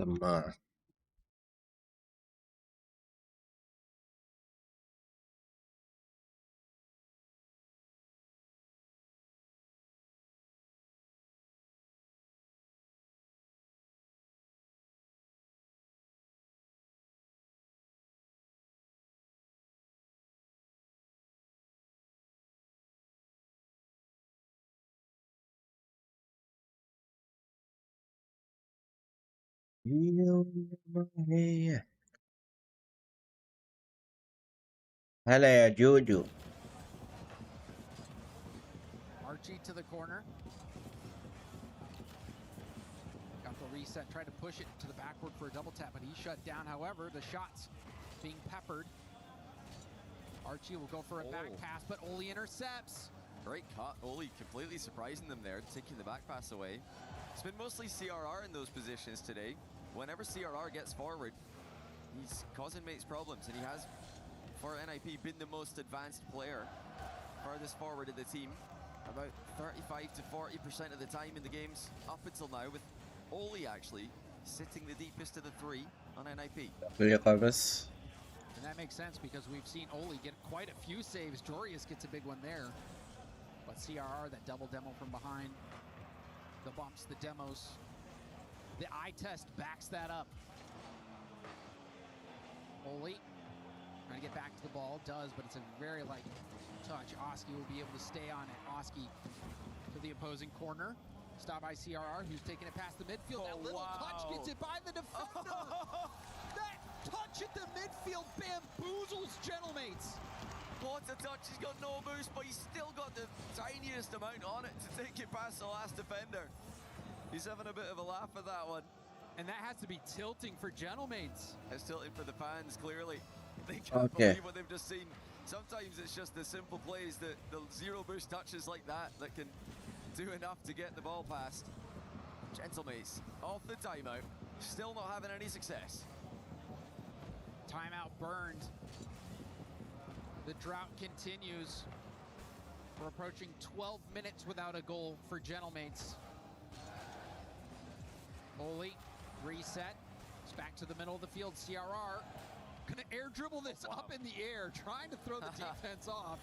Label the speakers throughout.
Speaker 1: سماعة. هي هلا يا جوجو.
Speaker 2: Archie to the corner. Got the reset, tried to push it to the backward for a double tap, but he shut down. However, the shots being peppered. Archie will go for a back pass, but Oli intercepts.
Speaker 3: Great cut. Oli completely surprising them there, taking the back pass away. It's been mostly CRR in those positions today. Whenever CRR gets forward, he's causing mates problems, and he has, for NIP, been the most advanced player farthest forward of the team. About 35 to 40% of the time in the games up until now, with Oli actually sitting the deepest of the three on NIP.
Speaker 2: And that makes sense because we've seen Oli get quite a few saves. Jorius gets a big one there. But CRR, that double demo from behind, the bumps, the demos, the eye test backs that up. Oli trying to get back to the ball, does, but it's a very light touch. Oski will be able to stay on it. Oski to the opposing corner. Stop by CRR, who's taking it past the midfield. That little touch gets it by the defender. That touch at the midfield bamboozles Gentlemates.
Speaker 3: What a touch, he's got no boost, but he's still got the tiniest amount on it to take it past the last defender. He's having a bit of a laugh at that one.
Speaker 2: And that has to be tilting for Gentlemates.
Speaker 3: It's tilting for the fans, clearly. They can't believe what they've just seen. Sometimes it's just the simple plays, the zero boost touches like that can do enough to get the ball past. Gentlemates off the timeout, still not having any success.
Speaker 2: Timeout burned. The drought continues. We're approaching 12 minutes without a goal for Gentlemates. Oli, reset. It's back to the middle of the field. CRR gonna air dribble this up in the air, trying to throw the defense off.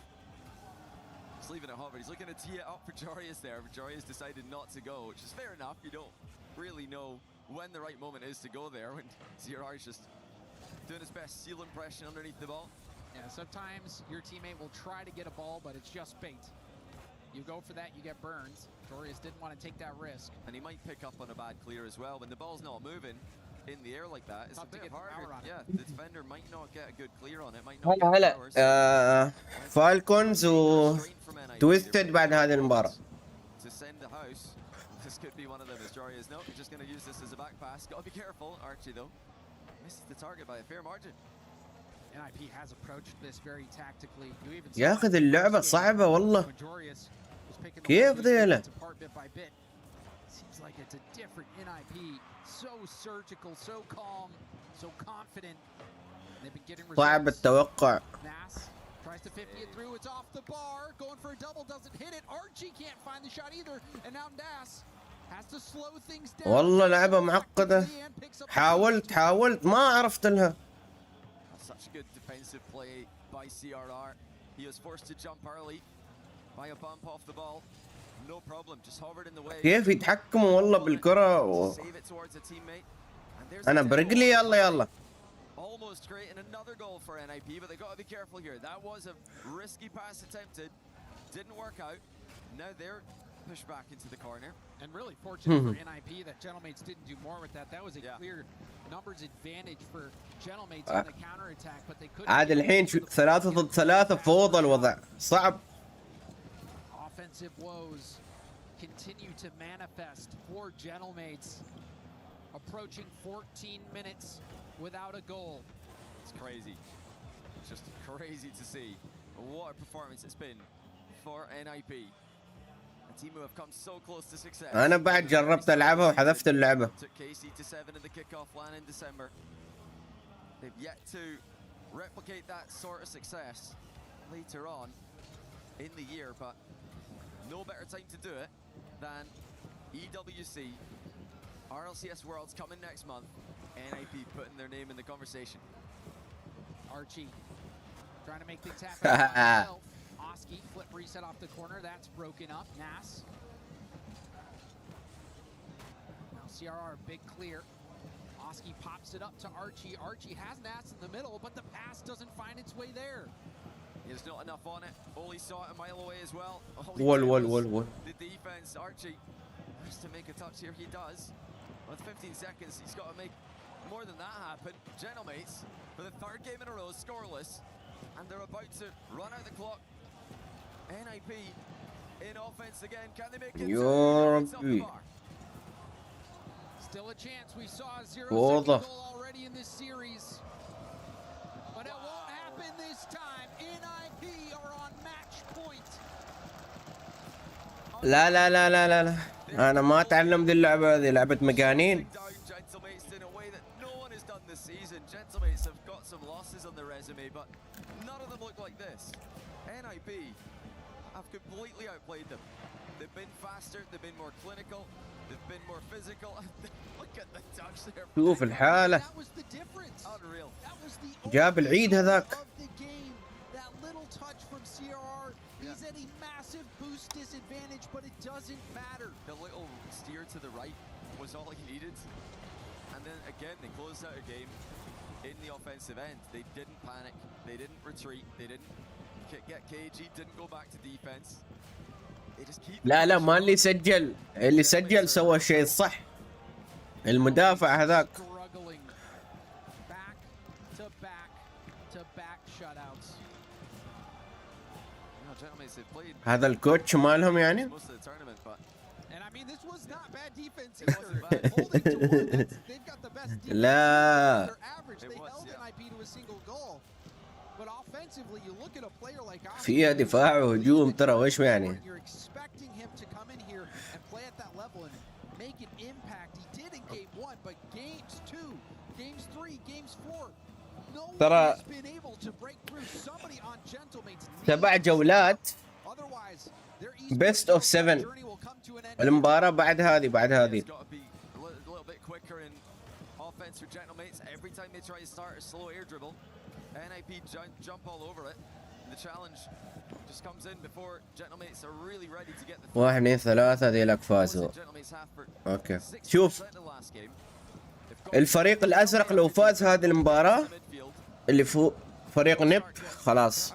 Speaker 3: He's leaving it hover. He's looking to tee it up for Jorius there, but Jorius decided not to go, which is fair enough. You don't really know when the right moment is to go there, when CRR is just doing his best seal impression underneath the ball.
Speaker 2: Yeah, sometimes your teammate will try to get a ball, but it's just bait. You go for that, you get burned. Jorius didn't want to take that risk.
Speaker 3: And he might pick up on a bad clear as well. When the ball's not moving in the air like that, it's a bit harder. Yeah, the defender might not get a good clear on it. Might not
Speaker 1: هلا هلا فالكونز و تويستد بعد هذه المباراة.
Speaker 3: To send the house. This could be one of them as Jorius. No, just going to use this as a back pass. Got to be careful. Archie though misses the target by a fair margin.
Speaker 2: NIP has approached this very tactically.
Speaker 1: ياخذ اللعبة صعبة والله. كيف ذيله؟
Speaker 2: Seems like it's a different NIP. So surgical, so calm, so confident. They've been getting results.
Speaker 1: صعب التوقع.
Speaker 2: Nass tries to 50 it through. It's off the bar. Going for a double, doesn't hit it. Archie can't find the shot either. And now Nass has to slow things down.
Speaker 1: والله لعبة معقدة. حاولت ما عرفت لها.
Speaker 3: Such a good defensive play by CRR. He was forced to jump early by a bump off the ball. No problem, just hovered in the way.
Speaker 1: كيف يتحكموا والله بالكرة أنا برجلي يلا.
Speaker 3: Almost creating another goal for NIP, but they got to be careful here. That was a risky pass attempted, didn't work out. Now they're pushed back into the corner.
Speaker 2: And really fortunate for NIP that Gentlemates didn't do more with that. That was a clear numbers advantage for Gentlemates on the counter attack, but they couldn't.
Speaker 1: عاد الحين 3 ضد 3 فوضى الوضع صعب.
Speaker 2: Offensive woes continue to manifest for Gentlemates. Approaching 14 minutes without a goal.
Speaker 3: It's crazy. It's just crazy to see what a performance it's been for NIP. A team who have come so close to success.
Speaker 1: أنا بعد جربت ألعبها وحذفت اللعبة.
Speaker 3: Took KC to 7 in the kickoff line in December. They've yet to replicate that sort of success later on in the year, but no better time to do it than EWC RLCS Worlds coming next month. NIP putting their name in the conversation.
Speaker 2: Archie trying to make things happen by himself. Oski flip reset off the corner. That's broken up. Nas. Now CRR big clear. Oski pops it up to Archie. Archie has Nas in the middle, but the pass doesn't find its way there.
Speaker 3: There's not enough on it. Oli saw it a mile away as well.
Speaker 1: Wall.
Speaker 3: The defense, Archie has to make a touch here. He does. With 15 seconds, he's got to make more than that happen. Gentlemates, for the third game in a row, scoreless. And they're about to run out the clock. NIP in offense again. Can they make it?
Speaker 2: Still a chance. We saw a 0-second goal already in this series. But it won't happen this time. NIP are on match point.
Speaker 1: لا انا ما اتعلم دي اللعبة، هذه لعبة مجانين.
Speaker 3: Gentlemates have got some losses on their resume, but none of them look like this. NIP have completely outplayed them. They've been faster, they've been more clinical, they've been more physical. Look at the touch there.
Speaker 1: شوف الحالة.
Speaker 2: That was the difference.
Speaker 3: Unreal.
Speaker 2: That was the
Speaker 1: جاب العيد هذاك.
Speaker 2: of the game. That little touch from CRR. He's at a massive boost disadvantage, but it doesn't matter.
Speaker 3: The little steer to the right was all he needed. And then again, they closed out a game in the offensive end. They didn't panic, they didn't retreat, they didn't get cagey, didn't go back to defense. They just keep.
Speaker 1: لا ما اللي سجل سوى الشيء الصح. المدافع هذاك.
Speaker 2: Struggling. Back to back shutouts.
Speaker 1: هذا الكوتش مالهم يعني.
Speaker 2: And I mean, this was not bad defense either. Holding to one, they've got the best defense.
Speaker 1: لا.
Speaker 2: Their average, they held NIP to a single goal. But offensively, you look at a player like Oski.
Speaker 1: فيها دفاع وهجوم ترى وش يعني.
Speaker 2: You're expecting him to come in here and play at that level and make an impact. He did in game 1, but games 2, games 3, games 4. No one has been able to break through. Somebody on Gentlemates.
Speaker 1: 7 جولات. Best of 7. المباراة بعد هذه. واحد اثنين ثلاثة هذيلك فازوا. اوكي شوف الفريق الازرق لو فاز هذه المباراة اللي فوق فريق نب خلاص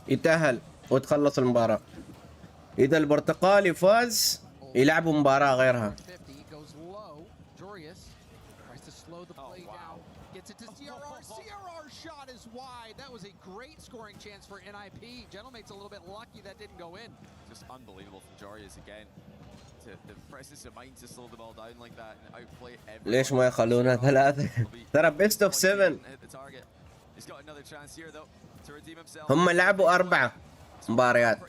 Speaker 1: يتأهل وتخلص المباراة. إذا البرتقالي فاز يلعبوا مباراة غيرها.
Speaker 2: That was a great scoring chance for NIP. Gentlemate's a little bit lucky that didn't go in.
Speaker 3: Just unbelievable from Jarius again. The presence of mind to slow them all down like that and outplay everyone.
Speaker 1: ليش ما يخلونها 3؟ ترى best of 7. هم لعبوا 4 مباريات.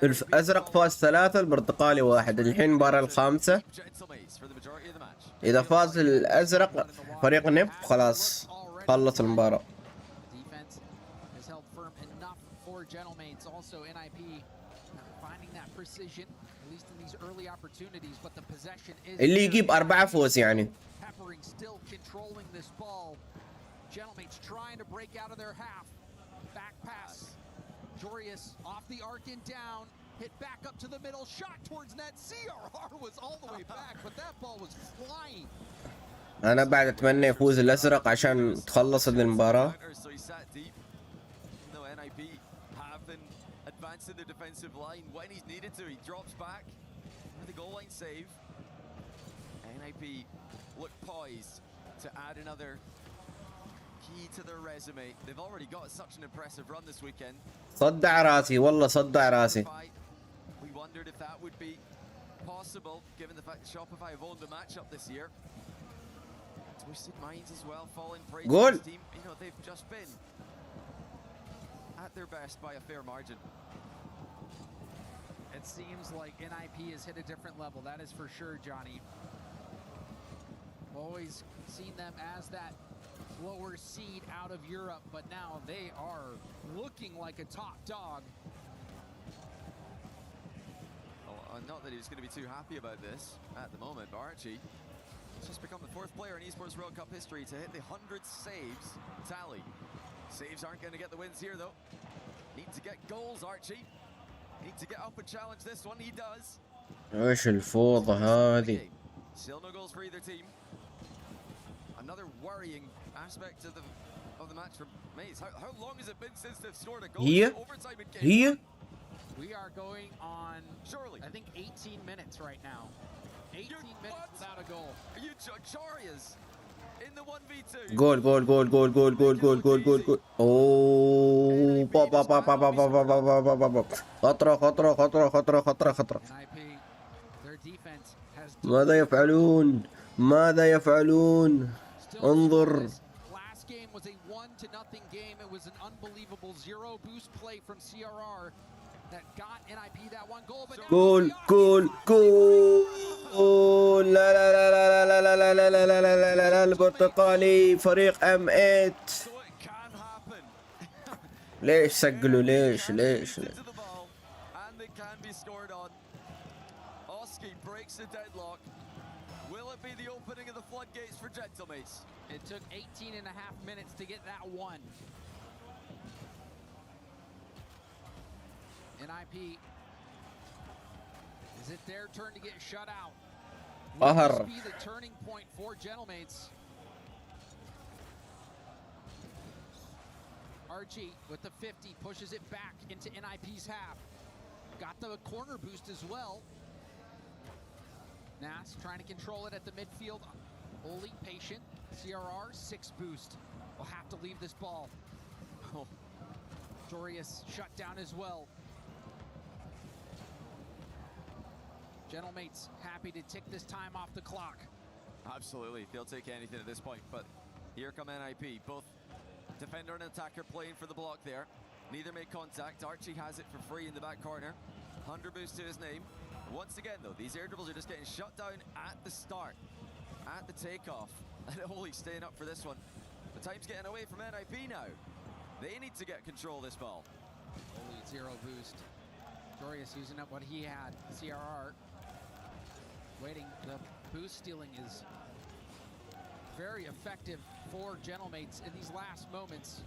Speaker 1: الازرق فاز 3 البرتقالي 1. الحين المباراة الخامسة. إذا فاز الازرق فريق نب خلاص خلص المباراة.
Speaker 2: Gentlemates also NIP finding that precision at least in these early opportunities, but the possession is
Speaker 1: اللي يجيب 4 فوز يعني.
Speaker 2: Peppering still controlling this ball. Gentlemates trying to break out of their half. Back pass. Jarius off the arc and down. Hit back up to the middle. Shot towards net. CRR was all the way back, but that ball was flying.
Speaker 1: أنا بعد أتمنى يفوز الأزرق عشان تخلص المباراة.
Speaker 3: To the defensive line when he's needed to. He drops back with the goal line save. NIP look poised to add another key to their resume. They've already got such an impressive run this weekend.
Speaker 1: صدع راسي والله صدع راسي.
Speaker 3: We wondered if that would be possible given the fact that Shopify have owned the matchup this year. Twisted Minds as well falling prey to this team. You know, they've just been at their best by a fair margin.
Speaker 2: It seems like NIP has hit a different level, that is for sure, Johnny. Always seen them as that lower seed out of Europe, but now they are looking like a top dog.
Speaker 3: Oh, not that he's going to be too happy about this at the moment, but Archie He's just become the fourth player in esports World Cup history to hit the 100 saves tally. Saves aren't going to get the wins here though. Need to get goals, Archie. Need to get up and challenge this one. He does.
Speaker 1: ايش الفوضى هذه؟
Speaker 3: Still no goals for either team. Another worrying aspect of the match for Maze. How long has it been since they've scored a goal?
Speaker 1: Here?
Speaker 3: Overtime in game
Speaker 1: Here?
Speaker 3: one.
Speaker 2: We are going on,
Speaker 3: Surely.
Speaker 2: I think 18 minutes right now. 18 minutes
Speaker 3: what?
Speaker 2: without a goal.
Speaker 3: Are you Charias in the 1v2?
Speaker 1: جول جول جول جول جول جول جول جول جول جول. اوه بابا بابا بابا بابا بابا بابا. خطرة خطرة خطرة خطرة خطرة خطرة.
Speaker 2: NIP, their defense has
Speaker 1: ماذا يفعلون؟ ماذا يفعلون؟ انظر.
Speaker 2: Last game was a 1-0 game. It was an unbelievable zero boost play from CRR that got NIP that one goal. But now
Speaker 1: جول جول جول. لا لا لا لا لا لا لا لا لا لا لا لا لا. البرتقالي فريق ام 8.
Speaker 3: So it can happen.
Speaker 1: ليش سجلوا؟ ليش ليش؟
Speaker 3: Into the ball, and they can be scored on. Oski breaks the deadlock. Will it be the opening of the floodgates for Gentlemates?
Speaker 2: it took 18 and a half minutes to get that one. NIP, is it their turn to get shut out? Will
Speaker 1: قهر.
Speaker 2: this be the turning point for Gentlemates? Archie with the 50 pushes it back into NIP's half. Got the corner boost as well. Nas trying to control it at the midfield. Oli patient. CRR 6 boost. Will have to leave this ball. Oh. Jorius shut down as well. Gentlemates happy to tick this time off the clock.
Speaker 3: Absolutely, they'll take anything at this point, but here come NIP. Both defender and attacker playing for the block there. Neither made contact. Archie has it for free in the back corner. 100 boost to his name. Once again though, these air dribbles are just getting shut down at the start, at the takeoff. And Oli's staying up for this one. The time's getting away from NIP now. They need to get control of this ball.
Speaker 2: Oli 0 boost. Jorius using up what he had. CRR waiting. The boost stealing is very effective for Gentlemates in these last moments.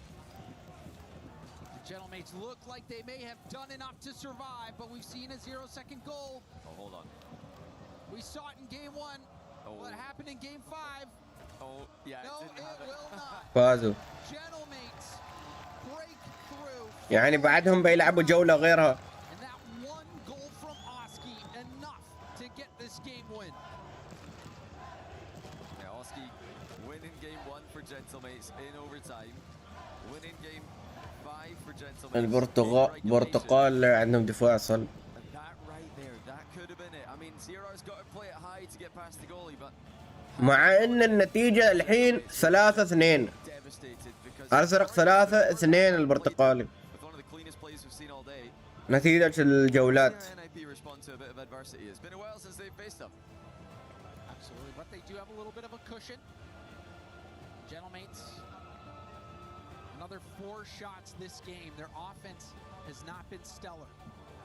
Speaker 2: The Gentlemates look like they may have done enough to survive, but we've seen a 0-second goal.
Speaker 3: Oh, hold on.
Speaker 2: We saw it in game 1.
Speaker 3: Oh.
Speaker 2: What happened in game 5?
Speaker 3: Oh, yeah,
Speaker 2: No,
Speaker 3: it didn't have
Speaker 2: it
Speaker 3: it.
Speaker 2: will not.
Speaker 1: فازوا.
Speaker 2: Gentlemates break through.
Speaker 1: يعني بعدهم بيلعبوا جولة غيرها.
Speaker 2: And that one goal from Oski, enough to get this game win.
Speaker 3: Yeah, Oski winning game 1 for Gentlemates in overtime. Winning game 5 for Gentlemates.
Speaker 1: البرتقال عندهم دفاع صلب.
Speaker 3: And that right there, that could have been it. I mean, CRR's got to play it high to get past the goalie, but
Speaker 1: مع ان النتيجة الحين 3-2.
Speaker 3: devastated because
Speaker 1: ازرق 3-2 البرتقالي.
Speaker 3: with one of the cleanest plays we've seen all day.
Speaker 1: نتيجة الجولات.
Speaker 3: NIP respond to a bit of adversity. It's been a while since they've faced them.
Speaker 2: Absolutely, but they do have a little bit of a cushion. Gentlemates, another 4 shots this game. Their offense has not been stellar,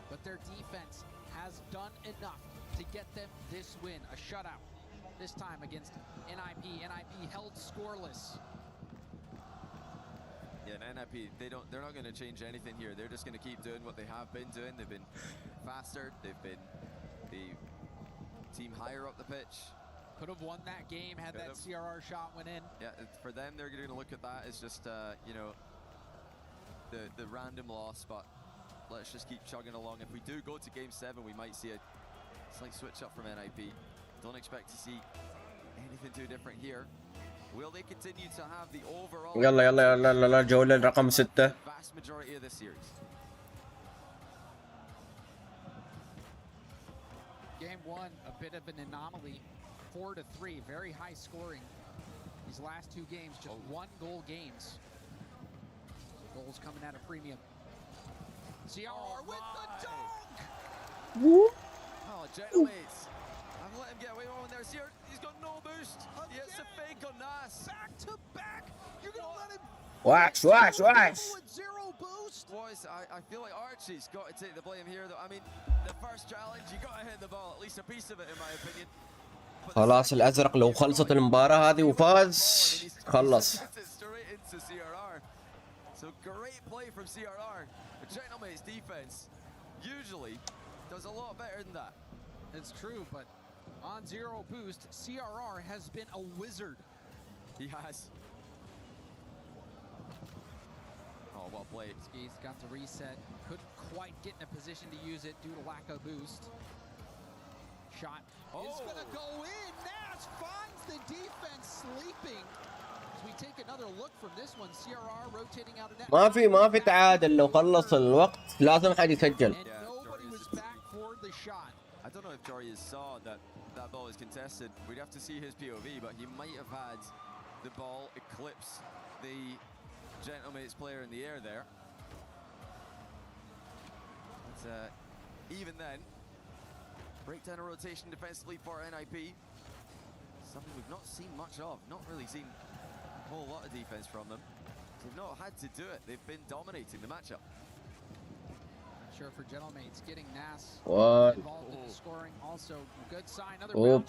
Speaker 2: but their defense has done enough to get them this win, a shutout. This time against NIP. NIP held scoreless.
Speaker 3: Yeah, and NIP, they're not going to change anything here. They're just going to keep doing what they have been doing. They've been faster. They've been the team higher up the pitch.
Speaker 2: Could have won that game had
Speaker 3: Could
Speaker 2: that
Speaker 3: have.
Speaker 2: CRR shot went in.
Speaker 3: Yeah, for them, they're going to look at that as just, you know, the random loss. But let's just keep chugging along. If we do go to game 7, we might see a slight switch up from NIP. Don't expect to see anything too different here. Will they continue to have the overall
Speaker 1: يلا يلا يلا يلا الجولة رقم 6.
Speaker 3: vast majority of this series?
Speaker 2: Game 1, a bit of an anomaly. 4-3, very high scoring. These last 2 games, just 1-goal games. Goals coming at a premium. CRR with the dunk!
Speaker 3: Oh, Gentlemates. I've let him get away with one there. See, he's got no boost. He hits a fake on Nas.
Speaker 2: Back to back! You're gonna let him
Speaker 1: وحش وحش وحش.
Speaker 2: with 0 boost?
Speaker 3: Boys, I feel like Archie's got to take the blame here, though. I mean, the first challenge, you got to hit the ball, at least a piece of it, in my opinion.
Speaker 1: خلاص الازرق لو خلصت المباراة هذه وفاز خلص.
Speaker 3: So great play from CRR. The Gentleman's defense usually does a lot better than that.
Speaker 2: It's true, but on zero boost, CRR has been a wizard.
Speaker 3: He has. Oh, well played.
Speaker 2: He's got the reset. Couldn't quite get in a position to use it due to lack of boost. Shot is gonna go in. Nash finds the defense sleeping. As we take another look from this one, CRR rotating out of net.
Speaker 1: ما في تعادل، لو خلص الوقت لازم حد يسجل.
Speaker 2: And nobody was back for the shot.
Speaker 3: I don't know if Jarius saw that ball was contested. We'd have to see his POV, but he might have had the ball eclipse the Gentlemates player in the air there. But even then, breakdown of rotation defensively for NIP. Something we've not seen much of. Not really seen a whole lot of defense from them. They've not had to do it. They've been dominating the matchup.
Speaker 2: Sure for Gentlemates getting Nas
Speaker 1: What?
Speaker 2: involved in the scoring. Also, good sign. Another
Speaker 1: جول.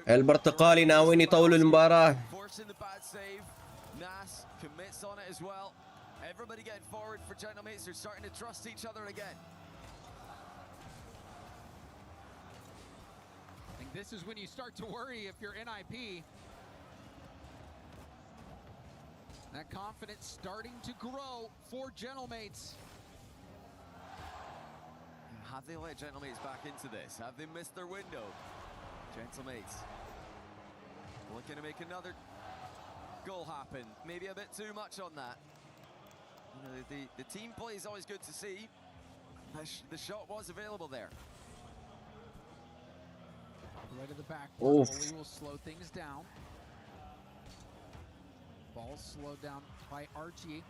Speaker 1: البرتقالي ناويين يطولوا المباراة.
Speaker 3: Nas commits on it as well. Everybody getting forward for Gentlemates. They're starting to trust each other again.
Speaker 2: I think this is when you start to worry if you're NIP. That confidence starting to grow for Gentlemates.
Speaker 3: Have they let Gentlemates back into this? Have they missed their window? Gentlemates looking to make another goal happen. Maybe a bit too much on that. You know, the team play is always good to see. The shot was available there.
Speaker 2: Right to the back.
Speaker 1: Oof.
Speaker 2: Oli will slow things down. Ball slowed down by Archie,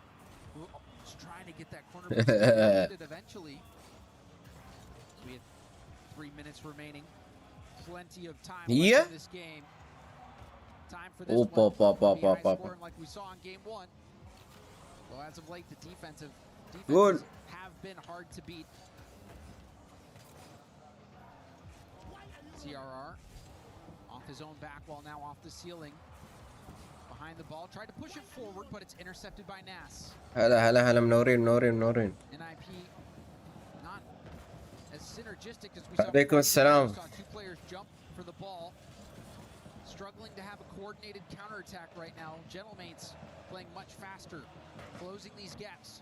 Speaker 2: who was trying to get that corner. But eventually. We had 3 minutes remaining. Plenty of time left in this game. Time for this one. Be high scoring like we saw in game 1. Well, as of late, the defenses have been hard to beat. CRR off his own back wall, now off the ceiling. Behind the ball, tried to push it forward, but it's intercepted by Nas.
Speaker 1: هلا منورين.
Speaker 2: NIP not as synergistic as we saw.
Speaker 1: عليكم السلام.
Speaker 2: Saw two players jump for the ball. Struggling to have a coordinated counterattack right now. Gentlemates playing much faster, closing these gaps.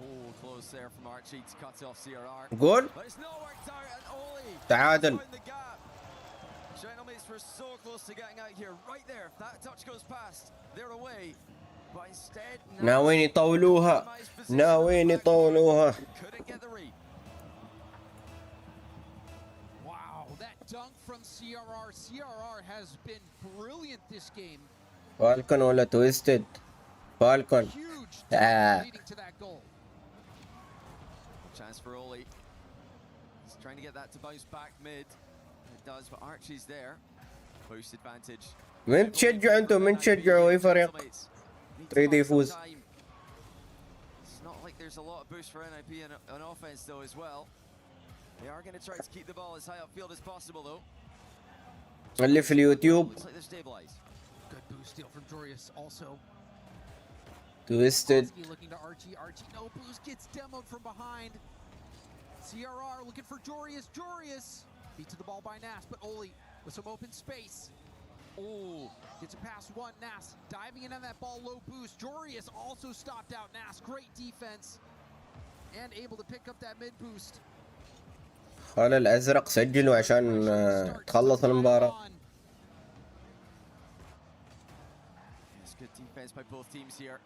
Speaker 3: Oh, close there from Archie to cut off CRR.
Speaker 1: جول.
Speaker 3: But it's not worked out, and Oli
Speaker 1: تعادل.
Speaker 3: found the gap. Gentlemates were so close to getting out here. Right there, if that touch goes past, they're away. But instead,
Speaker 1: ناويين يطولوها.
Speaker 3: couldn't get the read.
Speaker 2: Wow, that dunk from CRR. CRR has been brilliant this game.
Speaker 1: فالكون ولا تويستد؟ فالكون.
Speaker 2: Huge dunk leading to that goal.
Speaker 3: Chance for Oli. He's trying to get that to bounce back mid. It does, but Archie's there. Boost advantage.
Speaker 1: من تشجعوا انتم؟ من تشجعوا اي فريق تريد يفوز؟
Speaker 3: It's not like there's a lot of boost for NIP on offense though as well. They are going to try to keep the ball as high upfield as possible though.
Speaker 1: اللي في اليوتيوب.
Speaker 3: Looks like they're stabilized.
Speaker 2: Good boost steal from Jorius also.
Speaker 1: تويستد.
Speaker 2: Looking to Archie. Archie no boost, gets demoed from behind. CRR looking for Jorius. Jorius beat to the ball by Nas, but Oli with some open space. Oh, gets it past one. Nas diving in on that ball, low boost. Jorius also stopped out Nas. Great defense and able to pick up that mid boost.
Speaker 1: قال الازرق سجلوا عشان تخلص المباراة.
Speaker 3: Yes, good defense by both teams here.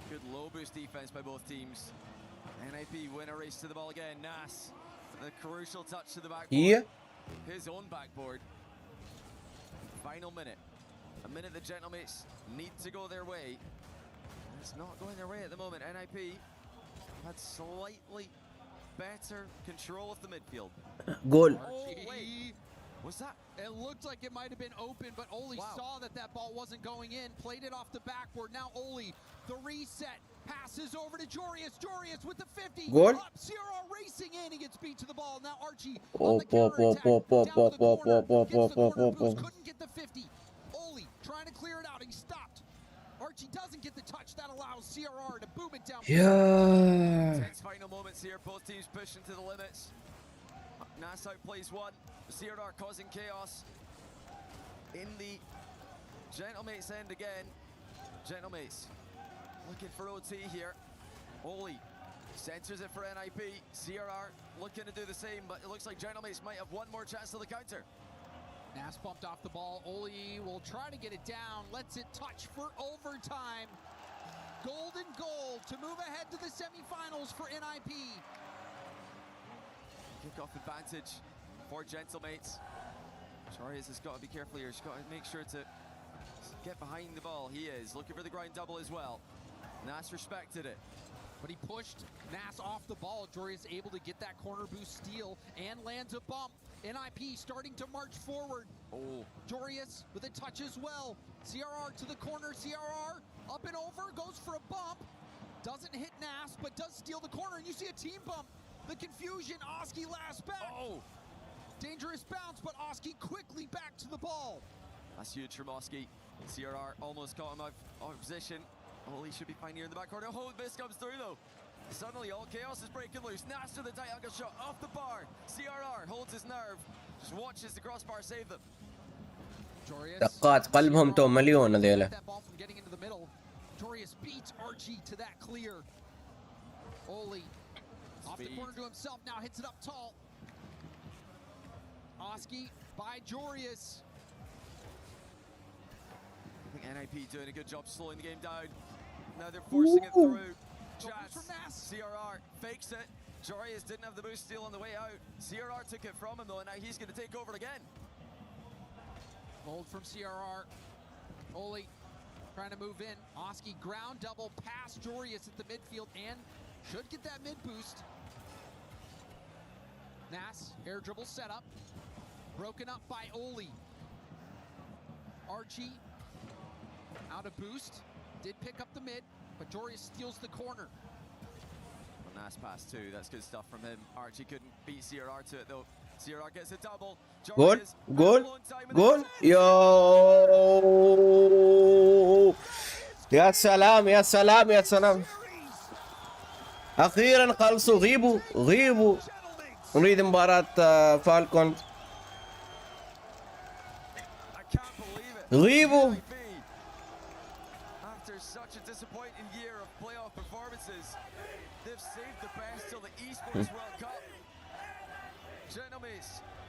Speaker 3: Good low boost defense by both teams. NIP win a race to the ball again. Nas, the crucial touch to the backboard. His own backboard. Final minute. A minute the Gentlemates need to go their way. It's not going their way at the moment. NIP had slightly better control of the midfield.
Speaker 1: جول.
Speaker 3: Was that?
Speaker 2: It looked like it might have been open, but Oli saw that that ball wasn't going in, played it off the backboard. Now Oli, the reset, passes over to Jorius. Jorius with the 50.
Speaker 1: Goal.
Speaker 2: Up, CRR racing in. He gets beat to the ball. Now Archie on the counterattack. Down to the corner. Gets the corner boost. Couldn't get the 50. Oli trying to clear it out. He stopped. Archie doesn't get the touch. That allows CRR to boom it down.
Speaker 1: Yeah.
Speaker 3: Tense final moments here. Both teams pushing to the limits. Nas outplays one. CRR causing chaos in the Gentlemates end again. Gentlemates looking for OT here. Oli centers it for NIP. CRR looking to do the same, but it looks like Gentlemates might have one more chance to the counter.
Speaker 2: Nas bumped off the ball. Oli will try to get it down. Lets it touch for overtime. Golden goal to move ahead to the semifinals for NIP.
Speaker 3: Kickoff advantage for Gentlemates. Jorius has got to be careful here. He's got to make sure to get behind the ball. He is looking for the ground double as well. Nas respected it.
Speaker 2: But he pushed Nas off the ball. Jorius able to get that corner boost steal and lands a bump. NIP starting to march forward.
Speaker 3: Oh,
Speaker 2: Jorius with a touch as well. CRR to the corner. CRR up and over, goes for a bump. Doesn't hit Nas, but does steal the corner. And you see a team bump. The confusion, Oski last back.
Speaker 3: oh,
Speaker 2: Dangerous bounce, but Oski quickly back to the ball.
Speaker 3: that's huge from Oski. CRR almost caught him out of position. Oh, he should be fine here in the back corner. Oh, this comes through though. Suddenly all chaos is breaking loose. Nas to the tight angle shot off the bar. CRR holds his nerve. Just watches the crossbar save them.
Speaker 2: Jorius.
Speaker 1: دقات قلبهم تو مليون هذيلا.
Speaker 2: That ball from getting into the middle. Jorius beats Archie to that clear. Oli off the corner to himself, now hits it up tall. Oski by Jorius.
Speaker 3: I think NIP doing a good job slowing the game down. Now they're forcing it through. Jazz,
Speaker 2: from Nas.
Speaker 3: CRR fakes it. Jorius didn't have the boost steal on the way out. CRR took it from him though, and now he's going to take over again.
Speaker 2: Hold from CRR. Oli trying to move in. Oski ground double past Jorius at the midfield and should get that mid boost. Nas, air dribble setup. Broken up by Oli. Archie out of boost. Did pick up the mid, but Jorius steals the corner.
Speaker 3: Well, Nas pass too. That's good stuff from him. Archie couldn't beat CRR to it though. CRR gets a double.
Speaker 1: جول
Speaker 3: Jorius
Speaker 1: جول جول يو يا سلام يا سلام يا سلام اخيرا خلصوا غيبوا غيبوا نريد مباراة فالكونز
Speaker 3: I can't believe it.
Speaker 1: غيبوا
Speaker 3: After such a disappointing year of playoff performances, they've saved the best till the Esports World Cup. Gentlemen,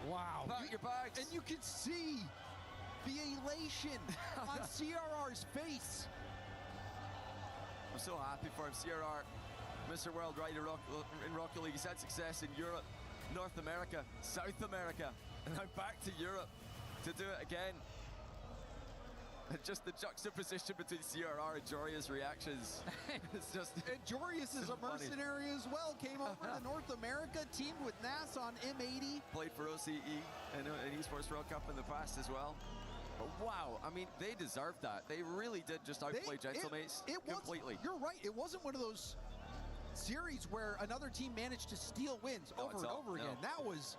Speaker 2: Wow.
Speaker 3: pack your bags.
Speaker 2: And you can see the elation on CRR's face.
Speaker 3: I'm so happy for him. CRR, Mr. World right in Rocket League. He's had success in Europe, North America, South America, and now back to Europe to do it again. And just the juxtaposition between CRR and Jorius' reactions. It's just.
Speaker 2: And Jorius is
Speaker 3: so
Speaker 2: a mercenary as well. Came over to North America, teamed with Nas on M80.
Speaker 3: Played for OCE and an Esports World Cup in the past as well. But wow, I mean, they deserved that. They really did just outplay Gentlemates completely.
Speaker 2: You're right. It wasn't one of those series where another team managed to steal wins over and over again. That was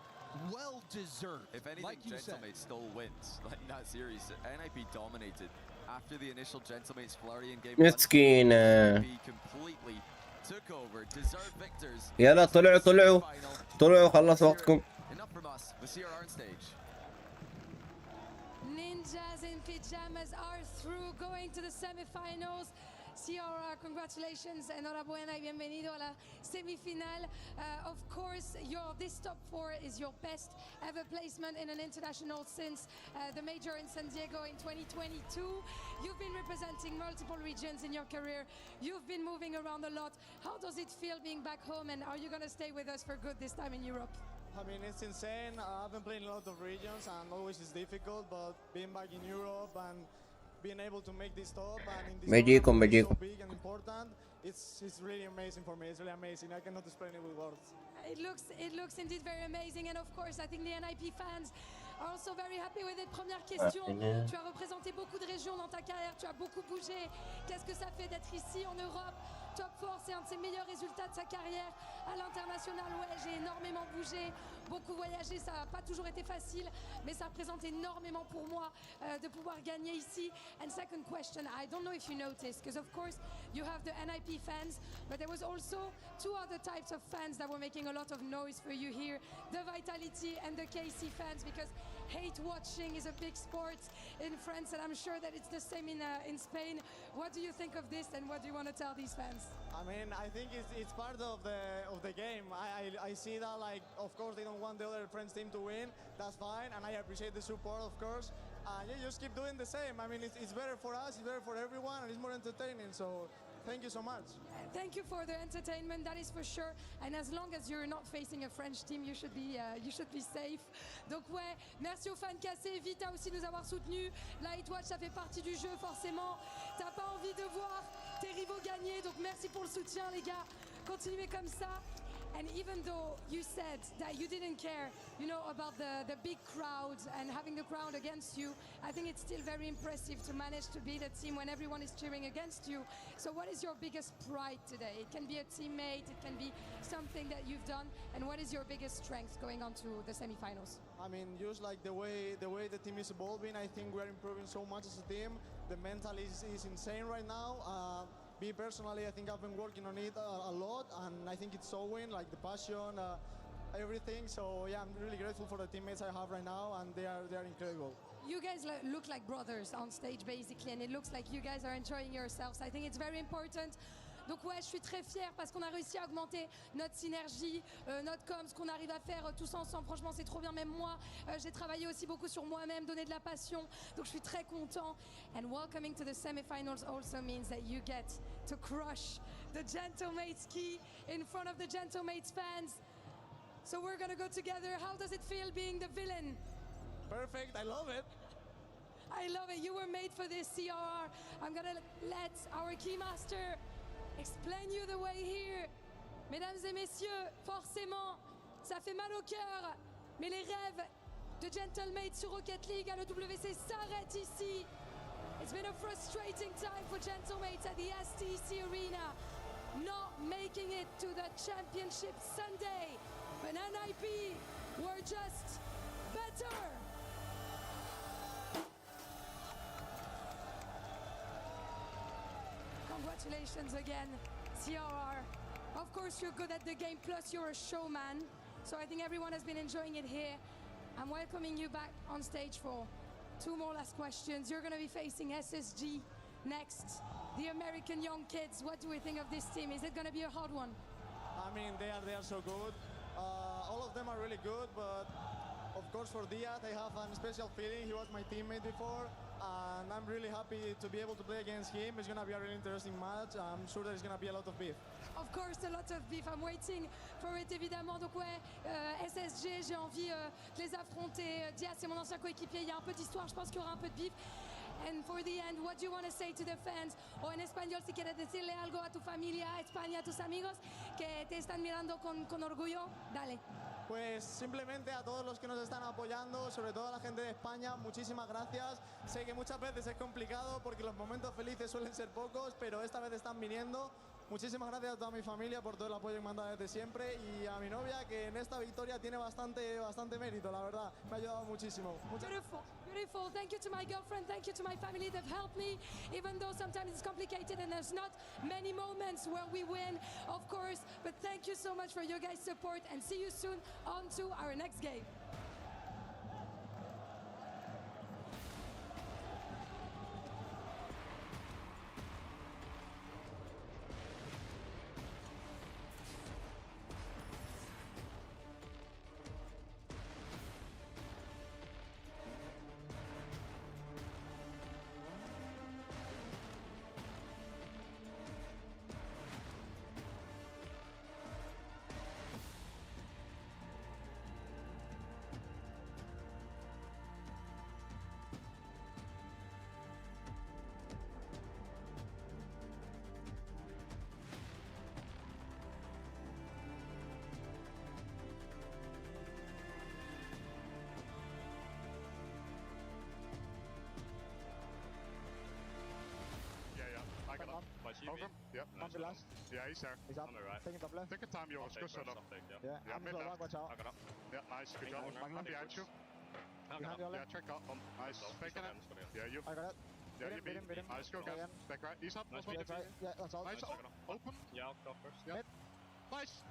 Speaker 2: well deserved.
Speaker 3: If anything,
Speaker 2: like you
Speaker 3: Gentlemates stole wins. Like in that series, NIP dominated after the initial Gentlemates flurry in game 1.
Speaker 1: مسكينة
Speaker 3: NIP completely took over, deserved victors.
Speaker 1: يلا طلعوا خلص وقتكم.
Speaker 3: Enough from us with CRR on stage.
Speaker 4: Ninjas in pajamas are through, going to the semifinals. CRR, congratulations, enhorabuena y bienvenido a la semifinal. Of course, this top 4 is your best ever placement in an international since the major in San Diego in 2022. You've been representing multiple regions in your career. You've been moving around a lot. How does it feel being back home, and are you going to stay with us for good this time in Europe?
Speaker 5: I mean, it's insane. I've been playing a lot of regions, and always it's difficult, but being back in Europe and being able to make this top and in this tournament so big and important, it's really amazing for me. It's really amazing. I cannot explain it with words.
Speaker 4: It looks indeed very amazing, and of course I think the NIP fans Also very happy with it. Première question. Tu as représenté beaucoup de régions dans ta carrière, tu as beaucoup bougé. Qu'est-ce que ça fait d'être ici en Europe? Top 4, c'est un de ses meilleurs résultats de sa carrière. À l'international, ouais, j'ai énormément bougé, beaucoup voyagé, ça n'a pas toujours été facile, mais ça représente énormément pour moi de pouvoir gagner ici. And second question, I don't know if you noticed, because of course you have the NIP fans, but there was also two other types of fans that were making a lot of noise for you here, the Vitality and the KC fans, because hate watching is a big sport in France, and I'm sure that it's the same in Spain. What do you think of this, and what do you want to tell these fans?
Speaker 5: I mean, I think it's part of the game. I see that, like, of course they don't want the other French team to win. That's fine, and I appreciate the support, of course. Yeah, just keep doing the same. I mean, it's better for us, it's better for everyone, and it's more entertaining. So thank you so much.
Speaker 4: Thank you for the entertainment, that is for sure. And as long as you're not facing a French team, you should be safe. Donc ouais, merci aux fans cassés, Vita aussi de nous avoir soutenus. La Hit Watch, ça fait partie du jeu forcément. T'as pas envie de voir tes rivaux gagner, donc merci pour le soutien les gars. Continuez comme ça. And even though you said that you didn't care, you know, about the big crowd and having the crowd against you, I think it's still very impressive to manage to beat a team when everyone is cheering against you. So what is your biggest pride today? It can be a teammate, it can be something that you've done, and what is your biggest strength going on to the semifinals?
Speaker 5: I mean, just like the way the team is evolving, I think we're improving so much as a team. The mental is insane right now. Me personally, I think I've been working on it a lot, and I think it's showing, like the passion, everything. So yeah, I'm really grateful for the teammates I have right now, and they are incredible.
Speaker 4: You guys look like brothers on stage basically, and it looks like you guys are enjoying yourselves. I think it's very important. Donc ouais, je suis très fière parce qu'on a réussi à augmenter notre synergie, notre com, ce qu'on arrive à faire tous ensemble. Franchement, c'est trop bien. Même moi, j'ai travaillé aussi beaucoup sur moi-même, donner de la passion. Donc je suis très content. And welcoming to the semifinals also means that you get to crush the Gentlemates key in front of the Gentlemates fans. So we're gonna go together. How does it feel being the villain?
Speaker 5: Perfect, I love it.
Speaker 4: I love it. You were made for this, CRR. I'm gonna let our keymaster explain you the way here. Mesdames et messieurs, forcément, ça fait mal au cœur, mais les rêves de Gentlemates sur Rocket League à l'EWC s'arrêtent ici. It's been a frustrating time for Gentlemates at the STC Arena, not making it to the championship Sunday, but NIP were just better. Congratulations again, CRR. Of course, you're good at the game, plus you're a showman. So I think everyone has been enjoying it here. I'm welcoming you back on stage for two more last questions. You're going to be facing SSG next. The American young kids, what do we think of this team? Is it going to be a hard one?
Speaker 5: I mean, they are so good. All of them are really good, but of course for Diaz, I have a special feeling. He was my teammate before, and I'm really happy to be able to play against him. It's going to be a really interesting match. I'm sure there's going to be a lot of beef.
Speaker 4: Of course, a lot of beef. I'm waiting for it, évidemment. Donc ouais, SSG, j'ai envie de les affronter. Diaz, c'est mon ancien coéquipier. Il y a un peu d'histoire. Je pense qu'il y aura un peu de beef. And for the end, what do you want to say to the fans? O en español, si quieres decirle algo a tu familia, a España, a tus amigos que te están mirando con orgullo, dale.
Speaker 5: Pues simplemente a todos los que nos están apoyando, sobre todo a la gente de España, muchísimas gracias. Sé que muchas veces es complicado porque los momentos felices suelen ser pocos, pero esta vez están viniendo. Muchísimas gracias a toda mi familia por todo el apoyo que me han dado desde siempre, y a mi novia, que en esta victoria tiene bastante mérito, la verdad. Me ha ayudado muchísimo.
Speaker 4: Beautiful, beautiful. Thank you to my girlfriend. Thank you to my family. They've helped me, even though sometimes it's complicated and there's not many moments where we win, of course. But thank you so much for your guys' support, and see you soon on to our next game.
Speaker 6: Over. Yep.
Speaker 5: Nice.
Speaker 6: Last. Yeah, he's there.
Speaker 5: He's up.
Speaker 7: On the right.
Speaker 5: Taking top left.
Speaker 6: Take your time, yours. Good shot up.
Speaker 5: Yeah,
Speaker 6: Yeah,
Speaker 5: I'm
Speaker 6: mid
Speaker 5: still
Speaker 6: left.
Speaker 5: watch out.
Speaker 7: I got up.
Speaker 6: Yeah, nice. Good job. I'm behind you.
Speaker 5: Behind your
Speaker 6: Yeah,
Speaker 5: left.
Speaker 6: check out. Nice. Faking it. Yeah, you.
Speaker 5: I got it.
Speaker 6: Yeah,
Speaker 5: Beat
Speaker 6: you
Speaker 5: him, beat him, beat him.
Speaker 6: Nice. Go
Speaker 5: Okay,
Speaker 6: again.
Speaker 5: again.
Speaker 6: Back right. He's up.
Speaker 7: Nice.
Speaker 6: Open.
Speaker 5: That's right. Yeah, that's all.
Speaker 6: Nice. Open.
Speaker 7: Yeah, I'll go first.
Speaker 6: Yeah.
Speaker 5: Mid.
Speaker 6: Nice.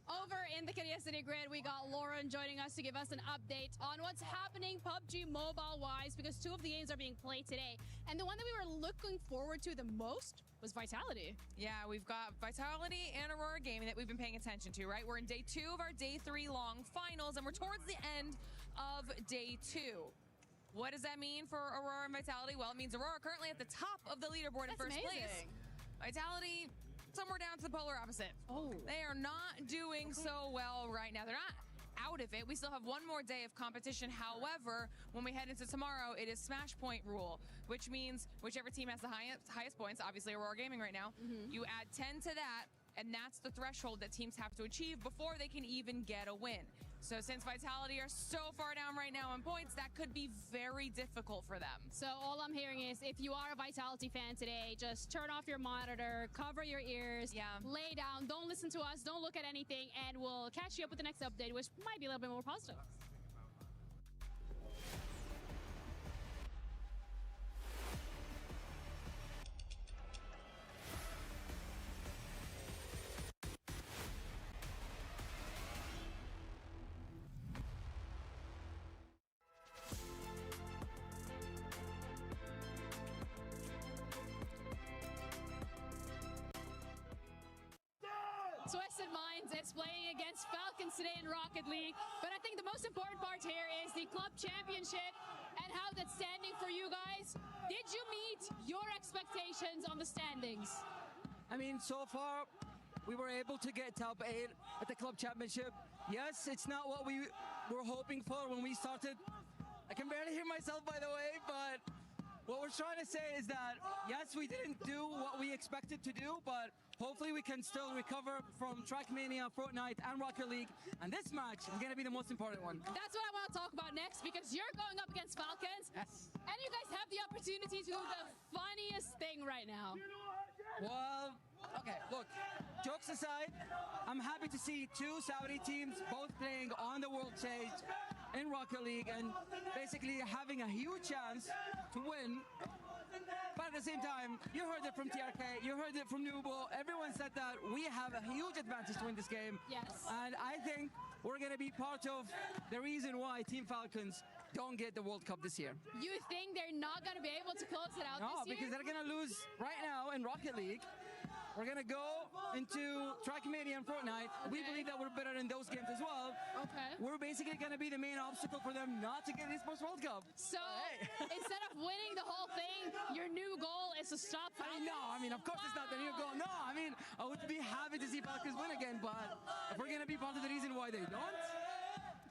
Speaker 8: Over in the Korea City Grid, we got Lauren joining us to give us an update on what's happening PUBG Mobile-wise, because two of the games are being played today. And the one that we were looking forward to the most was Vitality.
Speaker 9: Yeah, we've got Vitality and Aurora Gaming that we've been paying attention to, right? We're in day 2 of our day 3 long finals, and we're towards the end of day 2. What does that mean for Aurora and Vitality? Well, it means Aurora currently at the top of the leaderboard in
Speaker 8: That's
Speaker 9: first place.
Speaker 8: amazing.
Speaker 9: Vitality somewhere down to the polar opposite.
Speaker 8: Oh.
Speaker 9: They are not doing so well right now. They're not out of it. We still have one more day of competition. However, when we head into tomorrow, it is smash point rule, which means whichever team has the highest points, obviously Aurora Gaming right now, you add 10 to that, and that's the threshold that teams have to achieve before they can even get a win. So since Vitality are so far down right now in points, that could be very difficult for them.
Speaker 8: So all I'm hearing is, if you are a Vitality fan today, just turn off your monitor, cover your ears, lay down, don't listen to us, don't look at anything, and we'll catch you up with the next update, which might be a little bit more positive. Twisted Minds is playing against Falcons today in Rocket League, but I think the most important part here is the club championship and how that's standing for you guys. Did you meet your expectations on the standings?
Speaker 10: I mean, so far, we were able to get top 8 at the club championship. Yes, it's not what we were hoping for when we started. I can barely hear myself, by the way, but what we're trying to say is that, yes, we didn't do what we expected to do, but hopefully we can still recover from Trackmania, Fortnite, and Rocket League. And this match is going to be the most important one.
Speaker 8: That's what I want to talk about next, because you're going up against Falcons.
Speaker 10: Yes.
Speaker 8: And you guys have the opportunity to do the funniest thing right now.
Speaker 10: Well, okay, look, jokes aside, I'm happy to see 2 Saudi teams both playing on the world stage in Rocket League and basically having a huge chance to win. But at the same time, you heard it from TRK, you heard it from Nubo, everyone said that we have a huge advantage to win this game.
Speaker 8: Yes.
Speaker 10: And I think we're going to be part of the reason why Team Falcons don't get the World Cup this year.
Speaker 8: You think they're not going to be able to close it out
Speaker 10: No,
Speaker 8: this year?
Speaker 10: because they're going to lose right now in Rocket League. We're going to go into Trackmania and Fortnite. We believe that we're better in those games as well.
Speaker 8: Okay.
Speaker 10: We're basically going to be the main obstacle for them not to get Esports World Cup.
Speaker 8: So instead of winning the whole thing, your new goal is to stop Falcons?
Speaker 10: No, I mean, of course it's not the new goal. No, I mean, I would be happy to see Falcons win again, but if we're going to be part of the reason why they don't.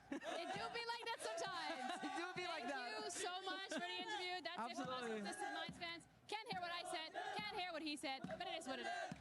Speaker 8: It do be like that sometimes.
Speaker 10: It do be like that.
Speaker 8: Thank you so much for the interview. That's
Speaker 10: Absolutely.
Speaker 8: it from us, Twisted Minds fans. Can't hear what I said, can't hear what he said, but it is what it is.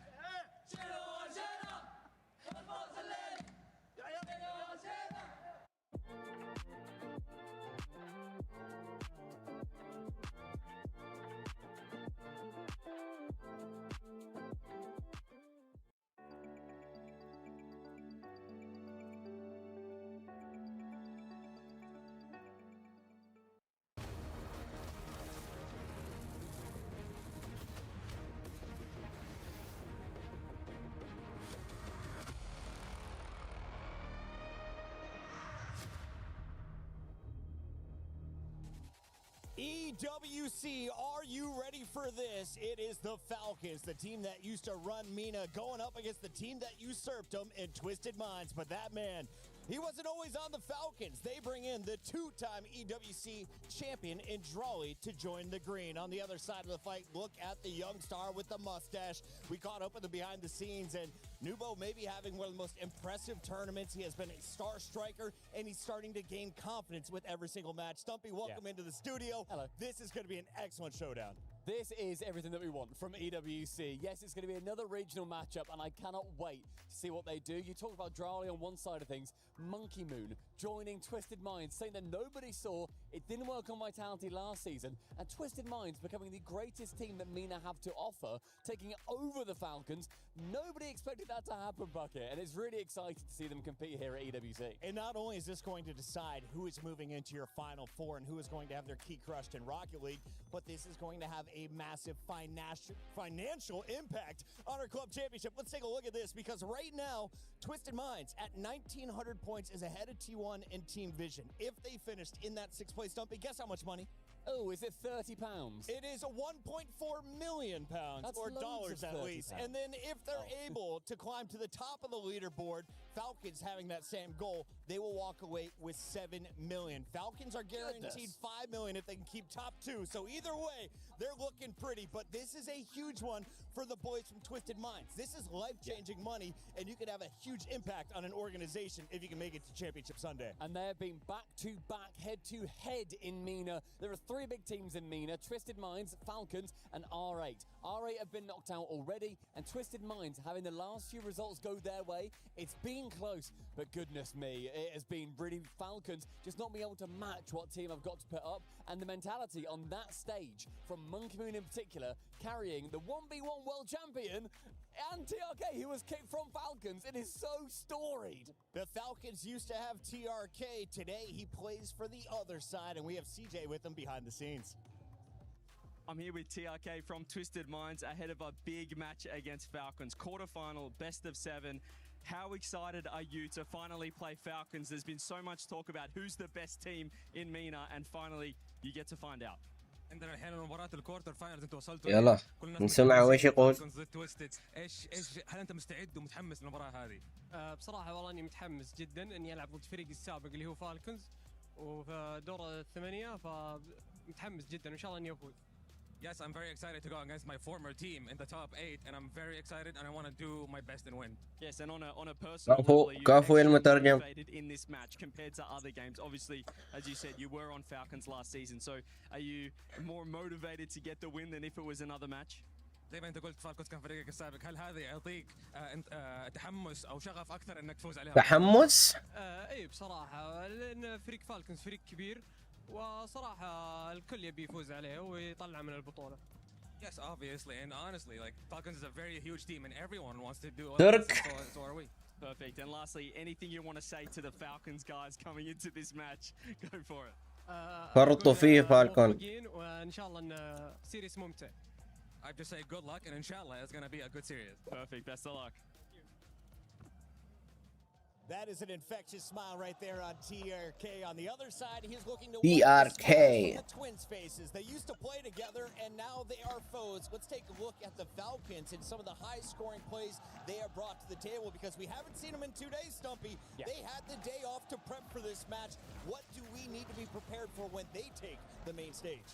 Speaker 11: EWC, are you ready for this? It is the Falcons, the team that used to run Mina, going up against the team that usurped them in Twisted Minds. But that man He wasn't always on the Falcons. They bring in the two-time EWC champion in Drawley to join the green. On the other side of the fight, look at the young star with the mustache. We caught up with the behind the scenes, and Nubo may be having one of the most impressive tournaments. He has been a star striker, and he's starting to gain confidence with every single match. Stumpy, welcome into the studio.
Speaker 7: Hello.
Speaker 11: This is going to be an excellent showdown.
Speaker 7: This is everything that we want from EWC. Yes, it's going to be another regional matchup, and I cannot wait to see what they do. You talked about Drawley on one side of things, Monkey Moon joining Twisted Minds, saying that nobody saw. It didn't work on Vitality last season, and Twisted Minds becoming the greatest team that MENA have to offer, taking over the Falcons. Nobody expected that to happen, Bucket, and it's really exciting to see them compete here at EWC.
Speaker 11: And not only is this going to decide who is moving into your Final Four and who is going to have their key crushed in Rocket League, but this is going to have a massive financial impact on our club championship. Let's take a look at this, because right now, Twisted Minds at 1,900 points is ahead of T1 and Team Vision. If they finished in that 6th place dumpy, guess how much money?
Speaker 7: Oh, is it £30?
Speaker 11: It is £1.4 million,
Speaker 7: That's
Speaker 11: or
Speaker 7: loads
Speaker 11: dollars
Speaker 7: of
Speaker 11: at
Speaker 7: £30.
Speaker 11: least. And then if they're able to climb to the top of the leaderboard, Falcons having that same goal, they will walk away with $7 million. Falcons are guaranteed $5 million if they can keep top 2. So either way, they're looking pretty. But this is a huge one for the boys from Twisted Minds. This is life-changing money, and you could have a huge impact on an organization if you can make it to Championship Sunday.
Speaker 7: And they're being back-to-back, head-to-head in MENA. There are 3 big teams in MENA: Twisted Minds, Falcons, and R8. R8 have been knocked out already, and Twisted Minds having the last few results go their way. It's been close, but goodness me, it has been really Falcons just not being able to match what team I've got to put up, and the mentality on that stage from Monkey Moon in particular, carrying the 1v1 world champion and TRK, who was kicked from Falcons. It is so storied.
Speaker 11: The Falcons used to have TRK. Today he plays for the other side, and we have CJ with him behind the scenes.
Speaker 12: I'm here with TRK from Twisted Minds ahead of a big match against Falcons. Quarterfinal, best of 7. How excited are you to finally play Falcons? There's been so much talk about who's the best team in MENA, and finally you get to find out.
Speaker 13: عندنا الحين مباراة الكوارتر فاينلز انتوا وصلتوا
Speaker 1: يلا نسمع وش يقول.
Speaker 13: ايش هل انت مستعد ومتحمس للمباراة هذه؟
Speaker 14: بصراحة والله اني متحمس جدا اني العب ضد فريقي السابق اللي هو فالكونز وفي دور الثمانية، فمتحمس جدا وان شاء الله اني افوز.
Speaker 13: Yes, I'm very excited to go against my former team in the top 8, and I'm very excited and I want to do my best and win.
Speaker 12: Yes, and on a personal level,
Speaker 1: كفو المترجم.
Speaker 12: in this match compared to other games. Obviously, as you said, you were on Falcons last season, so are you more motivated to get the win than if it was another match?
Speaker 13: زي ما انت قلت فالكونز كان فريقك السابق، هل هذا يعطيك تحمس او شغف اكثر انك تفوز عليهم؟
Speaker 1: تحمس؟
Speaker 14: اي بصراحة، لان فريق فالكونز فريق كبير، وصراحة الكل يبي يفوز عليه ويطلع من البطولة.
Speaker 13: Yes, obviously, and honestly, like Falcons is a very huge team, and everyone wants to do. So are we.
Speaker 12: Perfect. And lastly, anything you want to say to the Falcons guys coming into this match? Go for it.
Speaker 1: فرطوا فيه فالكون.
Speaker 14: وإن شاء الله إن سيريس ممتع.
Speaker 13: I just say good luck, and inshallah, it's gonna be a good series.
Speaker 12: Perfect. Best of luck.
Speaker 11: That is an infectious smile right there on TRK. On the other side, he's looking to
Speaker 1: TRK.
Speaker 11: the twins' faces. They used to play together, and now they are foes. Let's take a look at the Falcons and some of the high-scoring plays they have brought to the table, because we haven't seen them in 2 days, Stumpy. Yeah. They had the day off to prep for this match. What do we need to be prepared for when they take the main stage?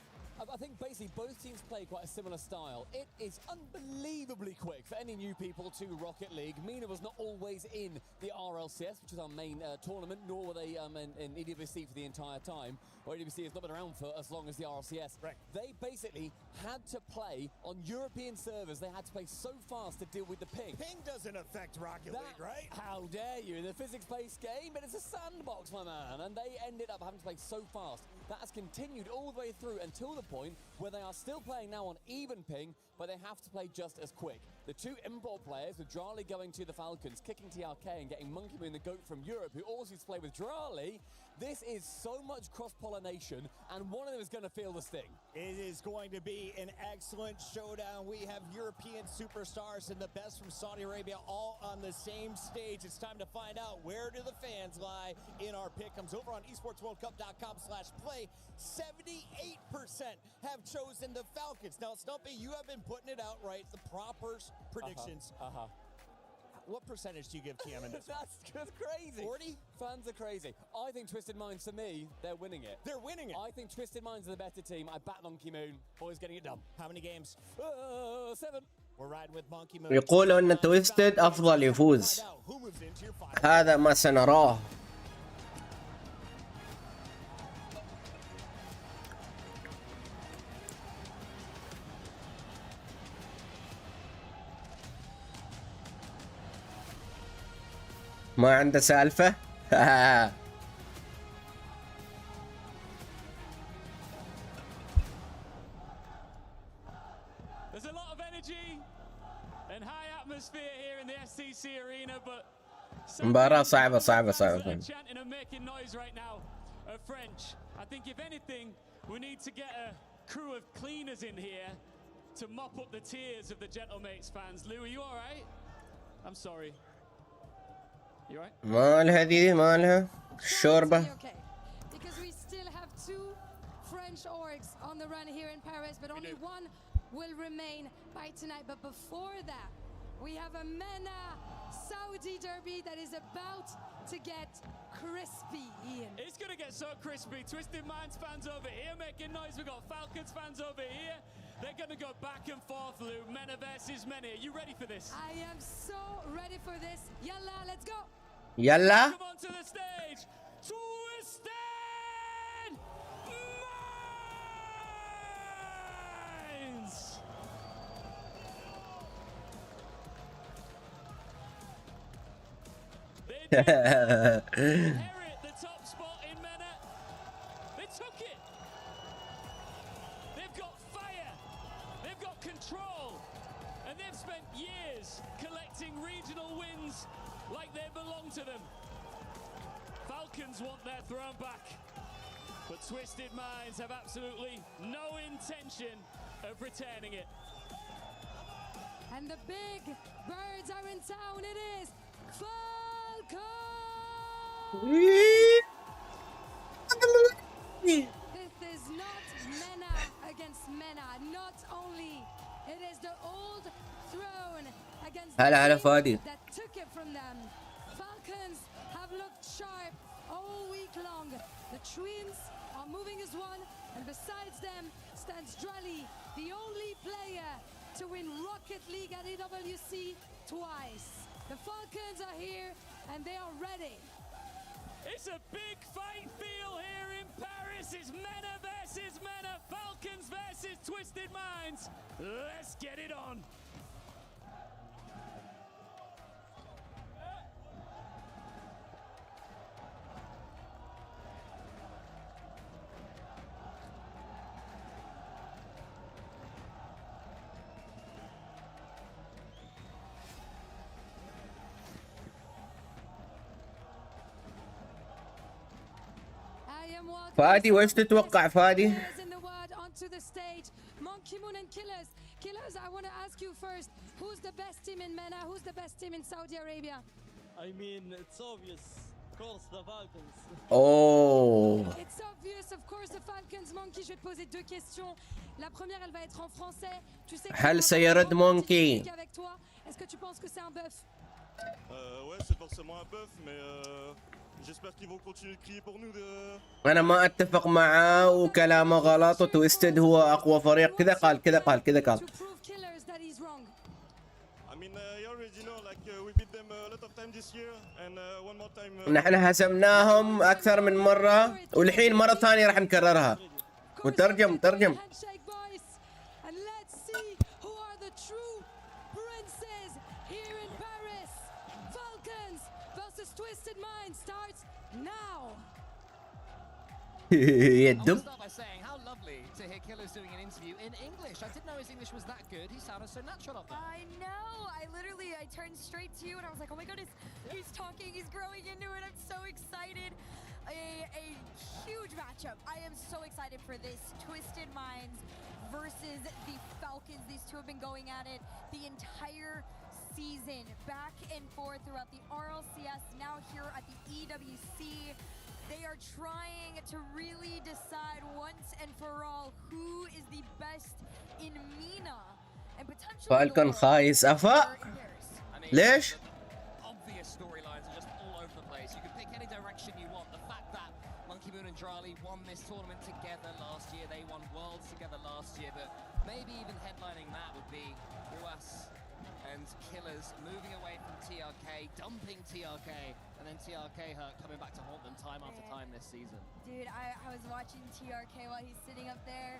Speaker 7: I think basically both teams play quite a similar style. It is unbelievably quick for any new people to Rocket League. MENA was not always in the RLCS, which is our main tournament, nor were they in EWC for the entire time. Or EWC has not been around for as long as the RLCS.
Speaker 11: Right.
Speaker 7: They basically had to play on European servers. They had to play so fast to deal with the ping.
Speaker 11: Ping doesn't affect Rocket League, right?
Speaker 7: How dare you? In a physics-based game, but it's a sandbox, my man. And they ended up having to play so fast. That has continued all the way through until the point where they are still playing now on even ping, but they have to play just as quick. The 2 import players, with Drawley going to the Falcons, kicking TRK and getting Monkey Moon, the GOAT from Europe, who also used to play with Drawley. This is so much cross-pollination, and one of them is going to feel the sting.
Speaker 11: It is going to be an excellent showdown. We have European superstars and the best from Saudi Arabia all on the same stage. It's time to find out, where do the fans lie in our pick'ems. Over on esportsworldcup.com/play, 78% have chosen the Falcons. Now, Stumpy, you have been putting it out right, the proper predictions. What percentage do you give TM in this?
Speaker 7: That's crazy.
Speaker 11: 40?
Speaker 7: Fans are crazy. I think Twisted Minds, for me, they're winning it.
Speaker 11: They're winning it.
Speaker 7: I think Twisted Minds are the better team. I back Monkey Moon. Boys getting it done.
Speaker 11: How many games?
Speaker 7: 7.
Speaker 11: We're riding with Monkey Moon.
Speaker 1: يقولوا ان تويستد افضل يفوز. هذا ما سنراه. ما عنده سالفة.
Speaker 12: There's a lot of energy and high atmosphere here in the SCC arena, but
Speaker 1: مباراة صعبة.
Speaker 12: chanting and making noise right now are French. I think if anything, we need to get a crew of cleaners in here to mop up the tears of the Gentlemates fans. Lou, are you all right? I'm sorry. You all right?
Speaker 1: مالها دي مالها الشوربة.
Speaker 4: Okay, because we still have 2 French orgs on the run here in Paris, but only one will remain by tonight. But before that, we have a MENA Saudi derby that is about to get crispy, Ian.
Speaker 12: It's going to get so crispy. Twisted Minds fans over here making noise. We've got Falcons fans over here. They're going to go back and forth, Lou. MENA versus MENA. Are you ready for this?
Speaker 4: I am so ready for this. Yalla, let's go.
Speaker 1: يلا.
Speaker 12: Come on to the stage. Twisted Minds. They did inherit the top spot in MENA. They took it. They've got fire. They've got control. And they've spent years collecting regional wins like they belong to them. Falcons want their throne back, but Twisted Minds have absolutely no intention of returning it.
Speaker 4: And the big birds are in town. It is Falcons. This is not MENA against MENA. Not only it is the old throne against
Speaker 1: هلا
Speaker 4: the
Speaker 1: فادي.
Speaker 4: team that took it from them. Falcons have looked sharp all week long. The twins are moving as one, and besides them stands Drally, the only player to win Rocket League at EWC twice. The Falcons are here and they are ready.
Speaker 12: It's a big fight feel here in Paris. It's MENA versus MENA, Falcons versus Twisted Minds. Let's get it on.
Speaker 1: فادي وإيش تتوقع فادي؟
Speaker 4: Monkey Moon and Killers. Killers, I want to ask you first, who's the best team in MENA? Who's the best team in Saudi Arabia?
Speaker 15: I mean, it's obvious. Of course, the Falcons.
Speaker 1: Oh.
Speaker 4: It's obvious, of course, the Falcons. Monkey, je vais te poser 2 questions. La première, elle va être en français. Tu sais que
Speaker 1: هل سيرد مونكي؟
Speaker 4: avec toi. Est-ce que tu penses que c'est un bœuf?
Speaker 16: Ouais, c'est forcément un bœuf, mais j'espère qu'ils vont continuer de crier pour nous.
Speaker 1: أنا ما أتفق معاه وكلامه غلط وتويستد هو أقوى فريق. كذا قال.
Speaker 16: I mean, you already know, like we beat them a lot of time this year, and one more time.
Speaker 1: نحن هزمناهم أكثر من مرة والحين مرة ثانية راح نكررها. مترجم.
Speaker 4: Twisted Minds starts now.
Speaker 1: يدم.
Speaker 2: I'll start by saying how lovely to hear Killers doing an interview in English. I didn't know his English was that good. He sounded so natural up there.
Speaker 17: I know. I turned straight to you and I was like, oh my goodness, he's talking, he's growing into it. I'm so excited. A huge matchup. I am so excited for this. Twisted Minds versus the Falcons. These two have been going at it the entire season, back and forth throughout the RLCS, now here at the EWC. They are trying to really decide once and for all who is the best in MENA and potentially
Speaker 1: فالكون خايس أفا. ليش؟
Speaker 18: Drali won this tournament together last year. They won Worlds together last year, but maybe even headlining that would be Ruas and Killers moving away from TRK, dumping TRK, and then TRK coming back to haunt them time after time this season.
Speaker 17: Dude, I was watching TRK while he's sitting up there,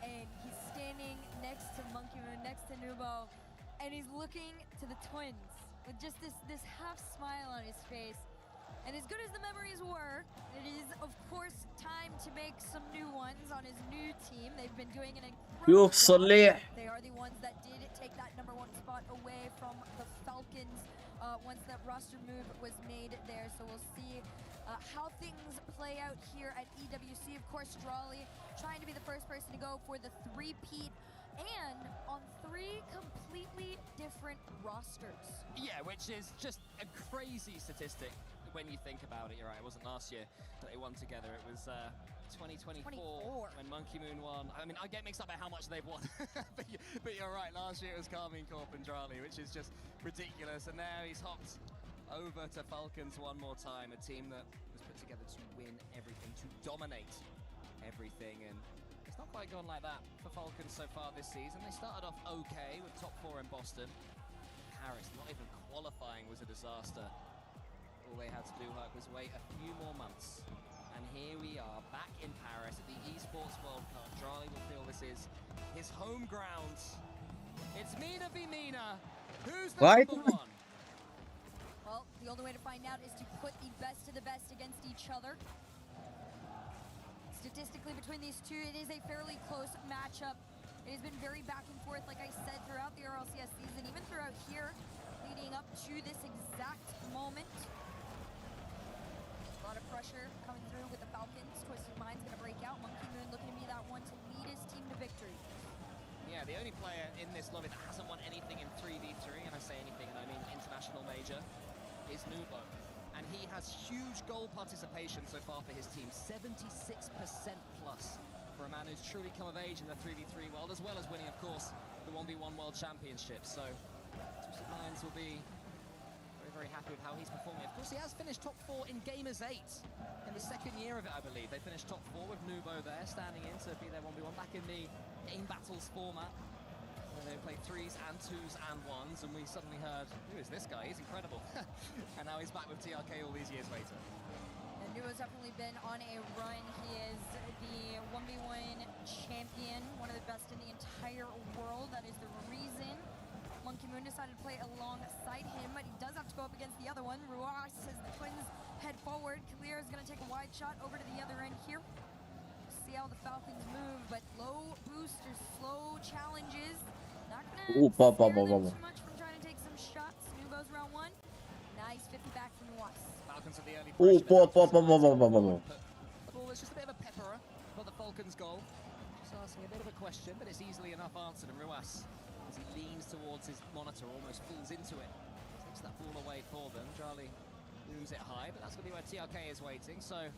Speaker 17: and he's standing next to Monkey Moon, next to Nubo, and he's looking to the twins with just this half smile on his face. And as good as the memories were, it is of course time to make some new ones on his new team. They've been doing an incredible
Speaker 1: شوف صليح.
Speaker 17: They are the ones that did take that #1 spot away from the Falcons once that roster move was made there. So we'll see how things play out here at EWC. Of course, Drali trying to be the first person to go for the three-peat, and on 3 completely different rosters.
Speaker 18: Yeah, which is just a crazy statistic when you think about it. You're right, it wasn't last year that they won together. It was 2024 when Monkey Moon won. I mean, I get mixed up by how much they've won. but you're right, last year it was Carmine Corp and Drali, which is just ridiculous. And now he's hopped over to Falcons one more time, a team that was put together to win everything, to dominate everything. And it's not quite gone like that for Falcons so far this season. They started off okay with top 4 in Boston. Paris, not even qualifying was a disaster. All they had to do was wait a few more months. And here we are, back in Paris at the Esports World Cup. Drali will feel this is his home ground. It's Mina v Mina. Who's the #1?
Speaker 17: Well, the only way to find out is to put the best of the best against each other. Statistically, between these two, it is a fairly close matchup. It has been very back and forth, like I said, throughout the RLCS season, even throughout here, leading up to this exact moment. A lot of pressure coming through with the Falcons. Twisted Mind's going to break out. Monkey Moon looking to be that one to lead his team to victory.
Speaker 18: Yeah, the only player in this lobby that hasn't won anything in 3v3, and I say anything, and I mean international major, is Nubo. And he has huge goal participation so far for his team, 76% plus for a man who's truly come of age in the 3v3 world, as well as winning, of course, the 1v1 World Championships. So, Twisted Minds will be very happy with how he's performing. Of course, he has finished top 4 in Gamers 8 in the second year of it, I believe. They finished top 4 with Nubo there, standing in to be their 1v1 back in the Game Battles format. Where they played 3s and 2s and 1s, and we suddenly heard, who is this guy? He's incredible. And now he's back with TRK all these years later.
Speaker 17: And Nubo's definitely been on a run. He is the 1v1 champion, one of the best in the entire world. That is the reason Monkey Moon decided to play alongside him, but he does have to go up against the other one. Ruas, as the twins head forward. Clear is going to take a wide shot over to the other end here. See how the Falcons move, but low boosters, slow challenges. Not going to scare them too much from trying to take some shots. Nubo's round 1. Nice 50 back from Ruas.
Speaker 18: Falcons at the early pressure. The ball was just a bit of a pepperer for the Falcons goal. Just asking a bit of a question, but it's easily enough answered. And Ruas, as he leans towards his monitor, almost falls into it. Takes that ball away for them. Drali looms it high, but that's going to be where TRK is waiting. So,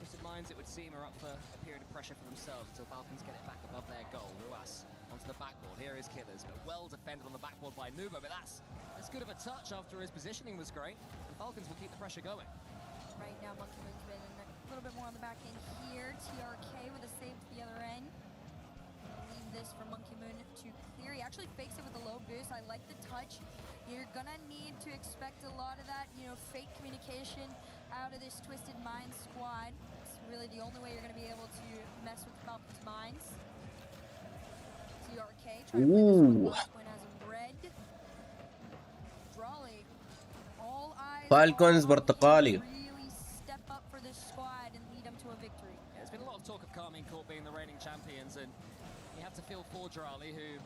Speaker 18: Twisted Minds, it would seem, are up for a period of pressure for themselves until Falcons get it back above their goal. Ruas onto the backboard. Here is Killers, but well defended on the backboard by Nubo, but that's good of a touch after his positioning was great. And Falcons will keep the pressure going.
Speaker 17: Right now, Monkey Moon's been a little bit more on the back end here. TRK with a save to the other end. Leave this for Monkey Moon to clear. He actually fakes it with a low boost. I like the touch. You're gonna need to expect a lot of that, fake communication out of this Twisted Minds squad. It's really the only way you're gonna be able to mess with Falcons' minds. TRK trying to play this one last one as a red. Drali, all eyes
Speaker 1: Falcons برتقالي.
Speaker 17: really step up for this squad and lead them to a victory.
Speaker 18: Yeah, there's been a lot of talk of Carmine Corp being the reigning champions, and you have to feel for Drali, who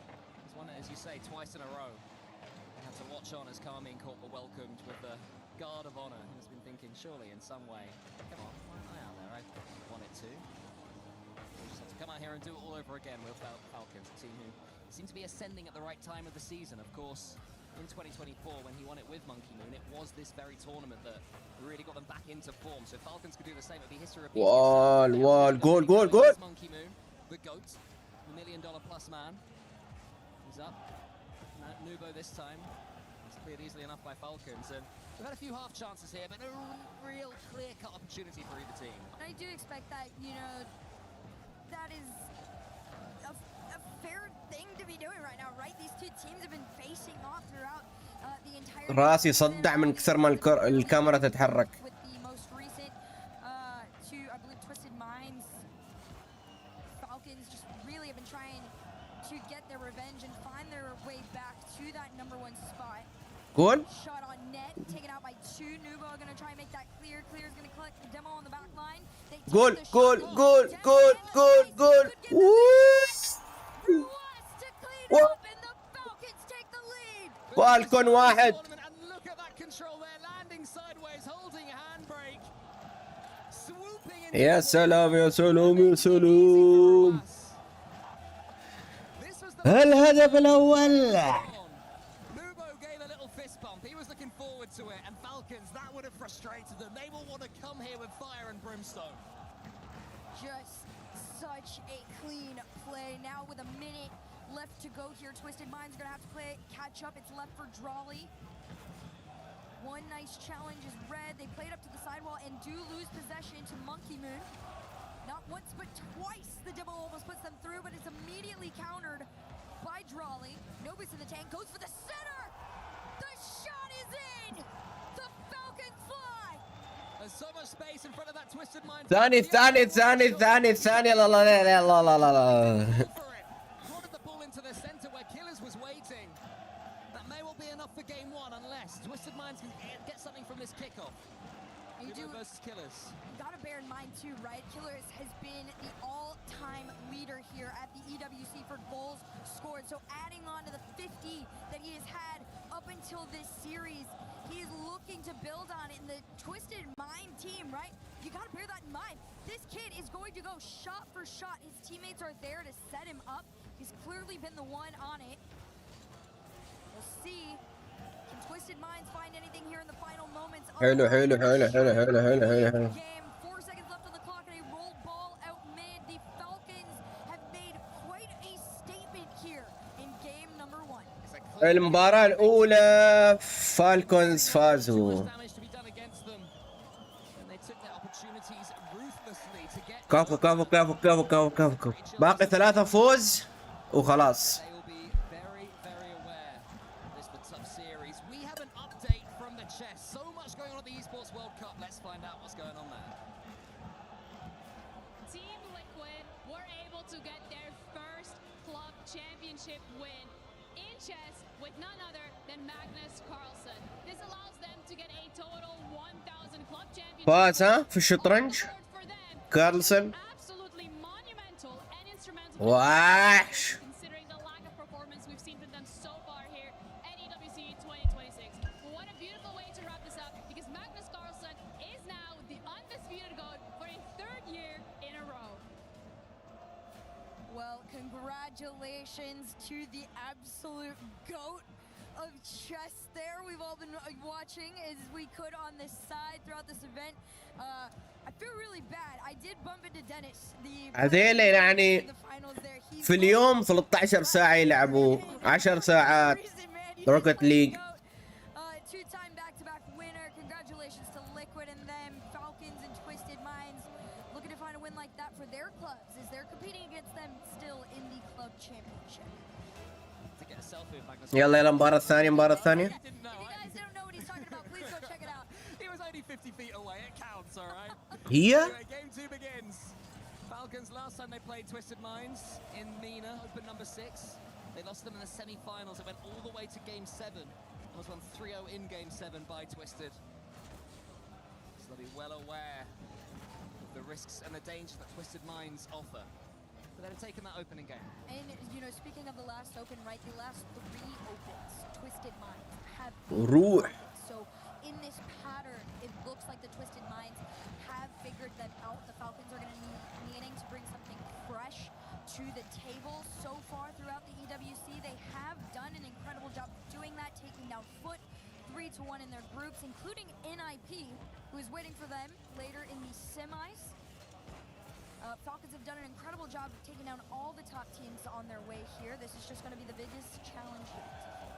Speaker 18: has won it, as you say, twice in a row. You have to watch on as Carmine Corp were welcomed with the guard of honor. He has been thinking, surely in some way, come on, why am I out there? I won it too. We'll just have to come out here and do it all over again with Falcons, a team who seem to be ascending at the right time of the season. Of course, in 2024, when he won it with Monkey Moon, it was this very tournament that really got them back into form. So if Falcons could do the same, it'd be history repeating itself.
Speaker 1: Wall, goal.
Speaker 18: Monkey Moon, the GOAT, the $1 million+ man. He's up. Nubo this time. He's cleared easily enough by Falcons, and we've had a few half chances here, but a real clear-cut opportunity for either team.
Speaker 17: I do expect that, you know, that is a fair thing to be doing right now, right? These two teams have been facing off throughout the entire.
Speaker 1: راسي صدع من كثر ما الكاميرا تتحرك.
Speaker 17: With the most recent two, I believe, Twisted Minds, Falcons just really have been trying to get their revenge and find their way back to that #1 spot.
Speaker 1: جول.
Speaker 17: Shot on net, taken out by two. Nubo are gonna try and make that clear. Clear is gonna collect the demo on the back line.
Speaker 1: جول جول جول جول جول جول. فالكون واحد. يا سلام يا سلام يا سلام. الهدف الأول.
Speaker 18: He was looking forward to it, and Falcons, that would have frustrated them. They will want to come here with fire and brimstone.
Speaker 17: Just such a clean play. Now with a minute left to go here, Twisted Minds are gonna have to play catch up. It's left for Drawley. One nice challenge is red. They played up to the sidewall and do lose possession to Monkey Moon. Not once but twice the demo almost puts them through, but it's immediately countered by Drawley. Nobis in the tank goes for the center. The shot is in. The Falcons fly.
Speaker 18: There's so much space in front of that Twisted Mind.
Speaker 1: ثاني ثاني ثاني ثاني ثاني. لا لا لا لا لا لا لا.
Speaker 18: Prodded the ball into the center where Killers was waiting. That may well be enough for game one unless Twisted Minds can get something from this kickoff.
Speaker 17: You do
Speaker 18: versus Killers.
Speaker 17: Gotta bear in mind too, right? Killers has been the all-time leader here at the EWC for goals scored. So adding on to the 50 that he has had up until this series, he is looking to build on it in the Twisted Mind team, right? You gotta bear that in mind. This kid is going to go shot for shot. His teammates are there to set him up. He's clearly been the one on it. We'll see. Can Twisted Minds find anything here in the final moments?
Speaker 1: حلو حلو حلو حلو حلو حلو حلو.
Speaker 17: Game, 4 seconds left on the clock and a roll ball out mid. The Falcons have made quite a statement here in game #1.
Speaker 1: المباراة الأولى فالكونز فازوا. كفو كفو كفو كفو كفو كفو. باقي 3 فوز وخلاص.
Speaker 8: Team Liquid were able to get their first club championship win in chess with none other than Magnus Carlsen. This allows them to get a total 1,000 club championships.
Speaker 1: فاز ها في الشطرنج كارلسن.
Speaker 8: Absolutely monumental and instrumental.
Speaker 1: وحش.
Speaker 8: Considering the lack of performance we've seen from them so far here at EWC 2026. What a beautiful way to wrap this up, because Magnus Carlsen is now the undisputed GOAT for a 3rd year in a row.
Speaker 17: Well, congratulations to the absolute GOAT of chess there. We've all been watching as we could on this side throughout this event. I feel really bad. I did bump into Dennis.
Speaker 1: هذيل يعني في اليوم 13 ساعة يلعبوا 10 ساعات روكيت ليج.
Speaker 17: Two-time back-to-back winner. Congratulations to Liquid and them. Falcons and Twisted Minds looking to find a win like that for their clubs as they're competing against them still in the club championship.
Speaker 18: To get a selfie with Magnus.
Speaker 1: يلا يلا المباراة الثانية المباراة الثانية.
Speaker 17: If you guys don't know what he's talking about, please go check it out.
Speaker 18: He was only 50 feet away. It counts, all right?
Speaker 1: هي.
Speaker 18: Anyway, game 2 begins. Falcons, last time they played Twisted Minds in MENA, open number 6. They lost them in the semi-finals. It went all the way to game 7. It was won 3-0 in game 7 by Twisted. So they'll be well aware of the risks and the dangers that Twisted Minds offer. But they've taken that opening game.
Speaker 17: And, you know, speaking of the last open, right, the last 3 opens, Twisted Minds have...
Speaker 1: روح.
Speaker 17: So in this pattern, it looks like the Twisted Minds have figured them out. The Falcons are going to need needing to bring something fresh to the table. So far throughout the EWC, they have done an incredible job doing that, taking down foot 3-1 in their groups, including NIP, who is waiting for them later in the semis. Falcons have done an incredible job of taking down all the top teams on their way here. This is just going to be the biggest challenge yet.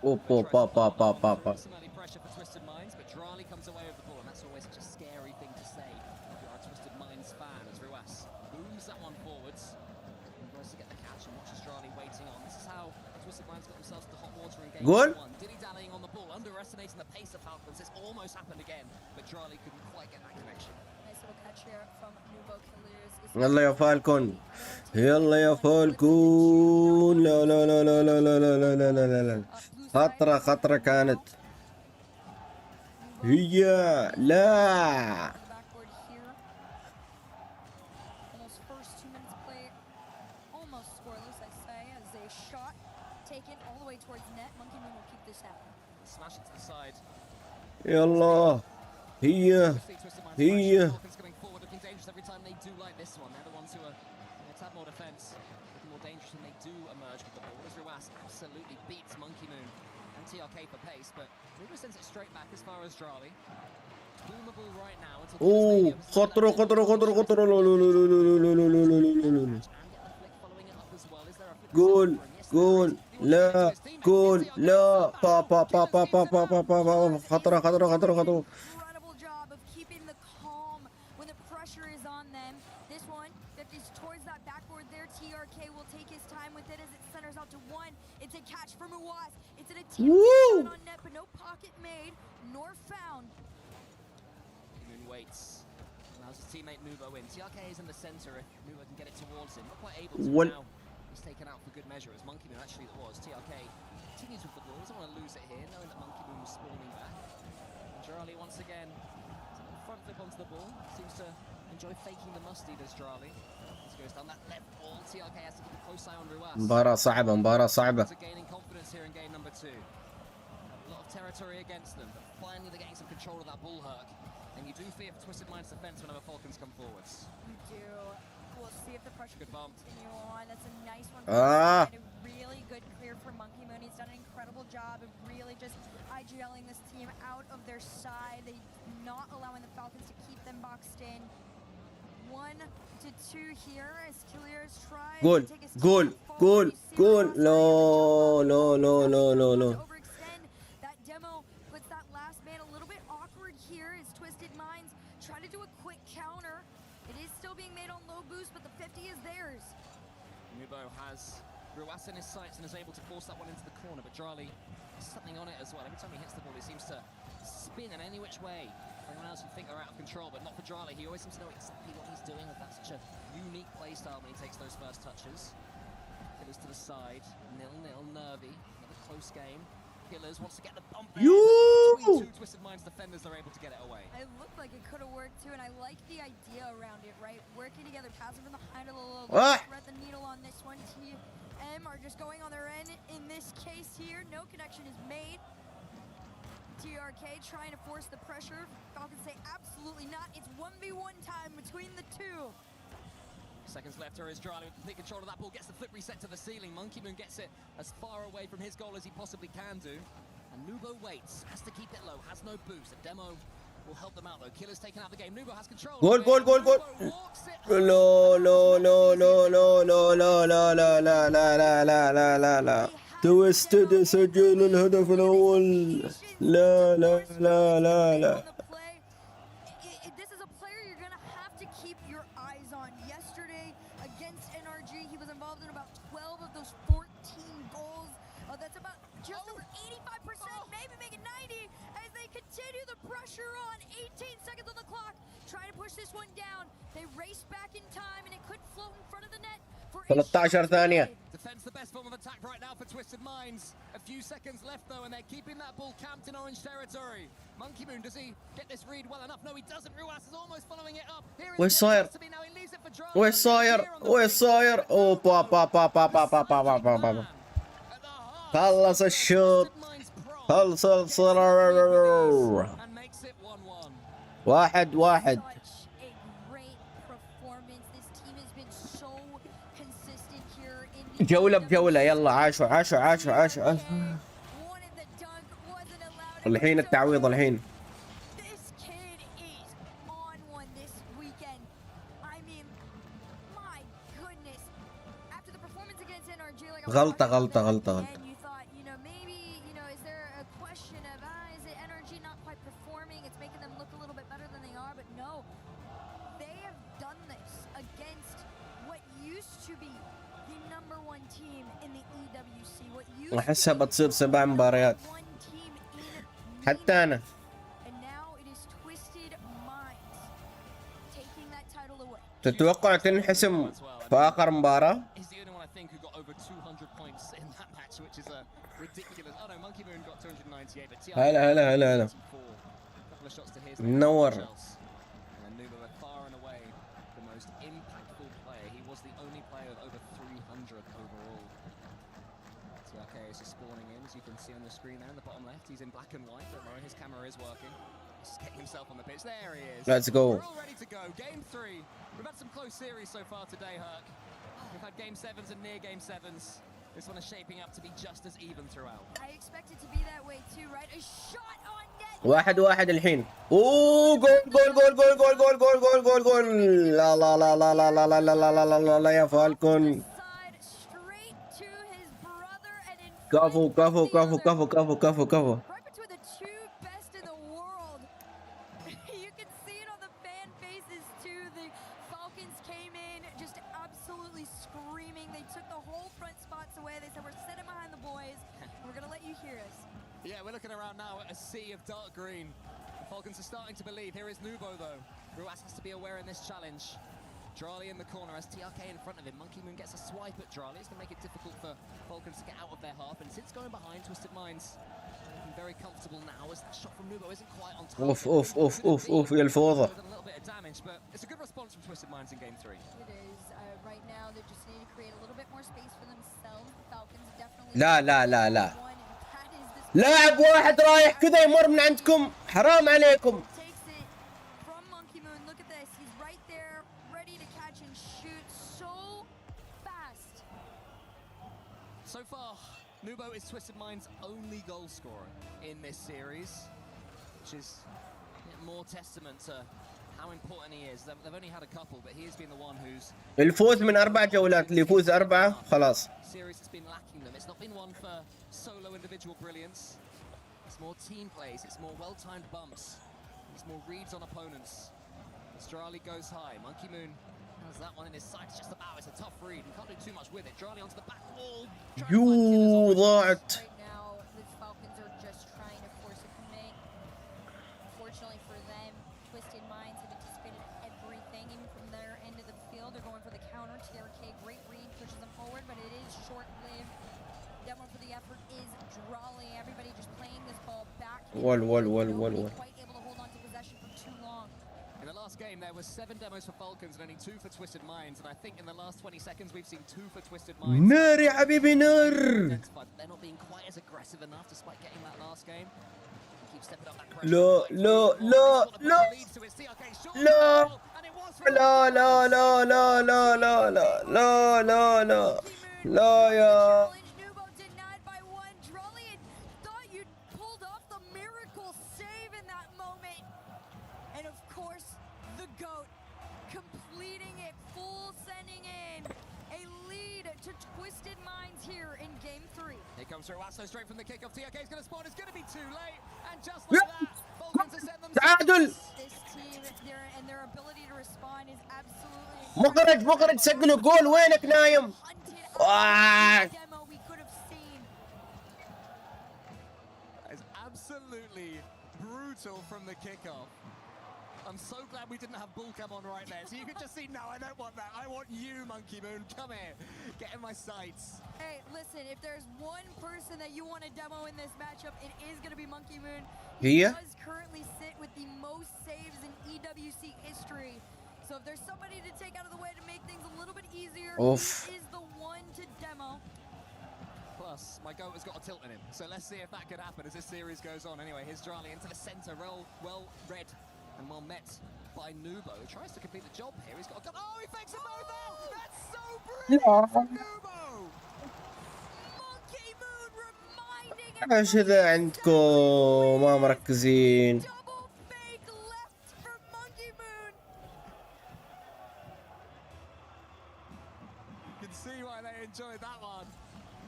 Speaker 1: اوب اوب اوب اوب اوب اوب.
Speaker 18: Some early pressure for Twisted Minds, but Drali comes away with the ball, and that's always such a scary thing to say if you're a Twisted Minds fan, as Ruas booms that one forwards and tries to get the catch and watches Drali waiting on. This is how Twisted Minds got themselves to hot water in game
Speaker 1: Goal.
Speaker 18: 1. Dilly-dallying on the ball, underestimating the pace of Falcons. It's almost happened again, but Drali couldn't quite get that connection.
Speaker 17: Nice little catch here from Nubo Killers.
Speaker 1: يلا يا فالكون، يلا يا فالكون. لا لا لا لا لا لا لا لا لا لا لا. خطرة خطرة كانت. هي لا.
Speaker 17: Backboard here. Almost first 2 minutes of play, almost scoreless, I say, as a shot taken all the way towards net. Monkey Moon will keep this happen.
Speaker 18: Smash it to the side.
Speaker 1: يلا هي هي.
Speaker 18: Falcons coming forward, looking dangerous every time they do like this one. They're the ones who are going to have more defense, looking more dangerous when they do emerge with the ball. As Ruas absolutely beats Monkey Moon and TRK for pace, but Ruas sends it straight back as far as Drali. Boomable right now until
Speaker 1: اوه خطرة خطرة خطرة خطرة. لا لا لا لا لا لا لا لا لا. جول جول لا جول لا. با با با با با با با با با. خطرة خطرة خطرة خطرة.
Speaker 17: Incredible job of keeping the calm when the pressure is on them. This one, that is towards that backboard there. TRK will take his time with it as it centers out to one. It's a catch for Muaz. It's an attempt on net, but no pocket made nor found.
Speaker 18: Moon waits. Allows his teammate Nubo in. TRK is in the center if Nubo can get it towards him. Not quite able to now. He's taken out for good measure as Monkey Moon actually it was. TRK continues with the ball. Doesn't want to lose it here, knowing that Monkey Moon was spawning back. And Drali once again front flip onto the ball. Seems to enjoy faking the musty, does Drali. As he goes down that left ball, TRK has to keep a close eye on Ruas.
Speaker 1: مباراة صعبة مباراة صعبة.
Speaker 18: Gaining confidence here in game number 2. A lot of territory against them, but finally they're getting some control of that ball herc. And you do fear for Twisted Minds defense whenever Falcons come forwards.
Speaker 17: You do. We'll see if the pressure
Speaker 18: Good bump.
Speaker 17: can continue on. That's a nice one.
Speaker 1: Ah.
Speaker 17: A really good clear for Monkey Moon. He's done an incredible job of really just IGLing this team out of their side. They not allowing the Falcons to keep them boxed in. 1 to 2 here as Killers try
Speaker 1: جول
Speaker 17: to take a step
Speaker 1: جول
Speaker 17: forward.
Speaker 1: جول
Speaker 17: You see
Speaker 1: جول.
Speaker 17: Ross
Speaker 1: لا لا لا لا لا لا.
Speaker 17: overextend. That demo puts that last man a little bit awkward here as Twisted Minds try to do a quick counter. It is still being made on low boost, but the 50 is theirs.
Speaker 18: Nubo has Ruas in his sights and is able to force that one into the corner, but Drali has something on it as well. Every time he hits the ball, he seems to spin in any which way. Everyone else you think they're out of control, but not for Drali. He always seems to know exactly what he's doing with that such a unique play style when he takes those first touches. Killers to the side, 0-0, nervy, another close game. Killers wants to get the bump there, but between 2 Twisted Minds defenders, they're able to get it away.
Speaker 17: It looked like it could have worked too, and I like the idea around it, right? Working together, passing from the high to the low. Thread the needle on this one. TM are just going on their end. In this case here, no connection is made. TRK trying to force the pressure. Falcons say absolutely not. It's 1v1 time between the two.
Speaker 18: Seconds left, here is Drali with complete control of that ball, gets the flip reset to the ceiling. Monkey Moon gets it as far away from his goal as he possibly can do. And Nubo waits, has to keep it low, has no boost. A demo will help them out though. Killer's taken out the game. Nubo has control.
Speaker 1: جول جول جول جول. لا لا لا لا لا لا لا لا لا لا لا لا لا لا لا. تويستد سجل الهدف الأول. لا لا لا لا لا.
Speaker 17: This is a player you're going to have to keep your eyes on. Yesterday against NRG, he was involved in about 12 of those 14 goals. That's about just over 85%, maybe make it 90 as they continue the pressure on. 18 seconds on the clock, trying to push this one down. They race back in time, and it could float in front of the net for
Speaker 1: 13 ثانية.
Speaker 18: Defense the best form of attack right now for Twisted Minds. A few seconds left though, and they're keeping that ball camped in orange territory. Monkey Moon, does he get this read well enough? No, he doesn't. Ruas is almost following it up. Here
Speaker 1: وش صاير؟ وش صاير؟ وش صاير؟ اوه با با با با با با با با با. خلص الشوط. خلص الصراع. 1-1. جولة بجولة. يلا عاشوا عاشوا عاشوا عاشوا. الحين التعويض الحين. غلطة غلطة غلطة غلطة.
Speaker 17: used to be the #1 team in the EWC. What used to
Speaker 1: احسها
Speaker 17: be
Speaker 1: بتصير 7 مباريات
Speaker 17: one team in
Speaker 1: حتى انا.
Speaker 17: and now it is Twisted Minds taking that title away.
Speaker 1: تتوقع تنحسم في اخر مباراة؟
Speaker 18: He's the only one I think who got over 200 points in that match, which is a ridiculous. Oh no, Monkey Moon got 298, but TRK
Speaker 1: هلا هلا هلا هلا.
Speaker 18: couple of shots to his.
Speaker 1: منور.
Speaker 18: And Nuba were far and away the most impactful player. He was the only player with over 300 overall. TRK is just spawning in, as you can see on the screen there in the bottom left. He's in black and white. Don't worry, his camera is working. He's just getting himself on the pitch. There he is.
Speaker 1: Let's go.
Speaker 18: We're all ready to go. Game 3. We've had some close series so far today, Herc. We've had game 7s and near game 7s. This one is shaping up to be just as even throughout.
Speaker 17: I expect it to be that way too, right? A shot on net.
Speaker 1: 1-1 الحين. اوه جول جول جول جول جول جول جول جول جول جول. لا لا لا لا لا لا لا لا لا لا لا لا يا فالكون.
Speaker 17: Straight to his brother and in
Speaker 1: كفو كفو كفو كفو كفو كفو كفو.
Speaker 17: right between the two best in the world. You can see it on the fan faces too. The Falcons came in just absolutely screaming. They took the whole front spots away. They said, we're sitting behind the boys. We're going to let you hear us.
Speaker 18: Yeah, we're looking around now at a sea of dark green. The Falcons are starting to believe. Here is Nubo though. Ruas has to be aware in this challenge. Drali in the corner as TRK in front of him. Monkey Moon gets a swipe at Drali. It's going to make it difficult for Falcons to get out of their half. And since going behind, Twisted Minds looking very comfortable now as that shot from Nubo isn't quite on target.
Speaker 1: اوف اوف اوف اوف اوف يا الفوضى.
Speaker 18: A little bit of damage, but it's a good response from Twisted Minds in game 3.
Speaker 17: It is. Right now, they just need to create a little bit more space for themselves. The Falcons definitely.
Speaker 1: لا لا لا لا. لاعب واحد رايح كذا يمر من عندكم، حرام عليكم.
Speaker 17: Takes it from Monkey Moon. Look at this. He's right there, ready to catch and shoot so fast.
Speaker 18: So far, Nubo is Twisted Mind's only goal scorer in this series, which is more testament to how important he is. They've only had a couple, but he has been the one who's.
Speaker 1: الفوز من 4 جولات، اللي يفوز 4 خلاص.
Speaker 18: Series has been lacking them. It's not been one for solo individual brilliance. It's more team plays. It's more well-timed bumps. It's more reads on opponents. Strali goes high. Monkey Moon has that one in his sights just about. It's a tough read. He can't do too much with it. Strali onto the back wall.
Speaker 1: يو ضاعت.
Speaker 17: Right now, the Falcons are just trying to force a commit. Fortunately for them, Twisted Minds have anticipated everything, even from their end of the field. They're going for the counter. TRK, great read, pushes them forward, but it is short-lived. Demo for the effort is Drali. Everybody just playing this ball back.
Speaker 1: Wall.
Speaker 17: Quite able to hold on to possession for too long.
Speaker 18: In the last game, there was 7 demos for Falcons and only 2 for Twisted Minds. And I think in the last 20 seconds, we've seen 2 for Twisted Minds.
Speaker 1: نار يا حبيبي نار.
Speaker 18: They're not being quite as aggressive enough despite getting that last game. Keep stepping up that pressure.
Speaker 1: لا لا لا لا لا لا لا لا لا لا لا لا لا لا لا يا.
Speaker 17: Nubo denied by 1. Drali thought you pulled off the miracle save in that moment. And of course, the GOAT completing it full, sending in a lead to Twisted Minds here in game 3.
Speaker 18: Here comes Ruasso straight from the kickoff. TRK is going to spawn. It's going to be too late. And just like that, Falcons have sent
Speaker 1: تعادل.
Speaker 17: This team and their ability to respond is absolutely
Speaker 1: مخرج سجلوا جول. وينك نايم؟
Speaker 17: demo we could have seen.
Speaker 18: That is absolutely brutal from the kickoff. I'm so glad we didn't have Bullcam on right there. So you could just see, no, I don't want that. I want you, Monkey Moon. Come here. Get in my sights.
Speaker 17: Hey, listen, if there's one person that you want to demo in this matchup, it is going to be Monkey Moon. He does currently sit with the most saves in EWC history. So if there's somebody to take out of the way to make things a little bit easier, he is the one to demo.
Speaker 18: Plus, my goat has got a tilt in him. So let's see if that could happen as this series goes on. Anyway, here's Drali into the center. Well read and well met by Nubo. He tries to complete the job here. He's got a gun. Oh, he fakes them both out! That's so brilliant from Nubo!
Speaker 17: Monkey Moon reminding
Speaker 1: ايش اذا عندكم ما مركزين.
Speaker 17: double fake left for Monkey Moon.
Speaker 18: You can see why they enjoyed that one.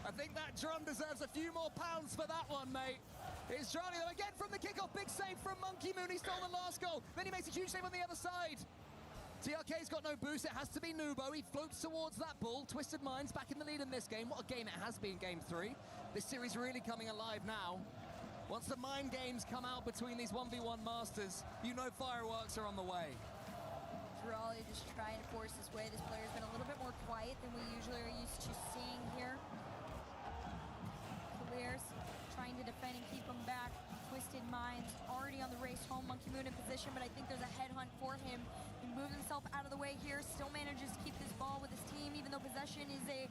Speaker 18: I think that drum deserves a few more pounds for that one, mate. Here's Johnny though again from the kickoff. Big save from Monkey Moon. He stole the last goal. Then he makes a huge save on the other side.
Speaker 19: TRK's got no boost, it has to be Nubo. He floats towards that ball. Twisted Minds back in the lead in this game. What a game it has been, game 3. This series really coming alive now. Once the mind games come out between these 1v1 masters, you know fireworks are on the way.
Speaker 17: Raleigh just trying to force his way. This player's been a little bit more quiet than we usually are used to seeing here. Clears trying to defend and keep him back. Twisted Minds already on the race home. Monkey Moon in position, but I think there's a headhunt for him. He moves himself out of the way here. Still manages to keep this ball with his team, even though possession is a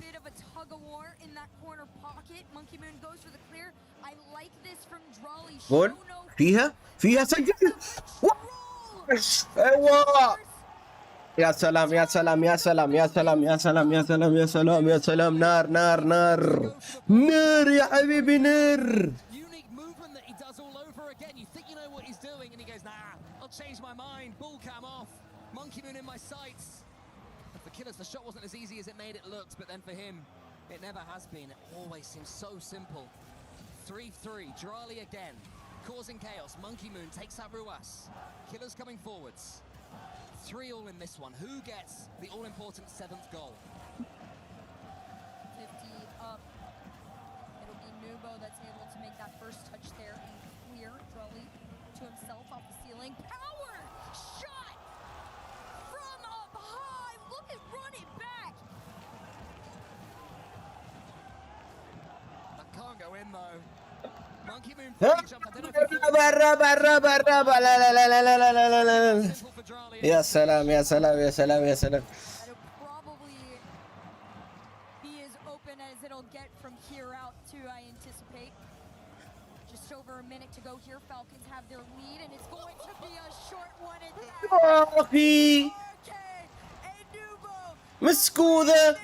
Speaker 17: bit of a tug of war in that corner pocket. Monkey Moon goes for the clear. I like this from Drawley.
Speaker 1: جول فيها سجل. ايوه يا سلام يا سلام يا سلام يا سلام يا سلام يا سلام يا سلام يا سلام. نار نار نار نار يا حبيبي نار.
Speaker 19: Unique movement that he does all over again. You think you know what he's doing, and he goes, nah, I'll change my mind. Bull cam off. Monkey Moon in my sights. But for Killers, the shot wasn't as easy as it made it look, but then for him, it never has been. It always seems so simple. 3-3, Drawley again, causing chaos. Monkey Moon takes out Ruas. Killers coming forwards. 3-all in this one. Who gets the all-important 7th goal?
Speaker 17: 50 up. It'll be Nubo that's able to make that first touch there and clear. Drawley to himself off the ceiling. Power shot from up high. Look at run it back.
Speaker 19: That can't go in though. Monkey Moon
Speaker 1: الرابع الرابع الرابع. لا لا لا لا لا لا لا لا. يا سلام يا سلام يا سلام يا سلام.
Speaker 17: Probably be as open as it'll get from here out too, I anticipate. Just over a minute to go here. Falcons have their lead and it's going to be a short one.
Speaker 1: أخي مسكوا ذا.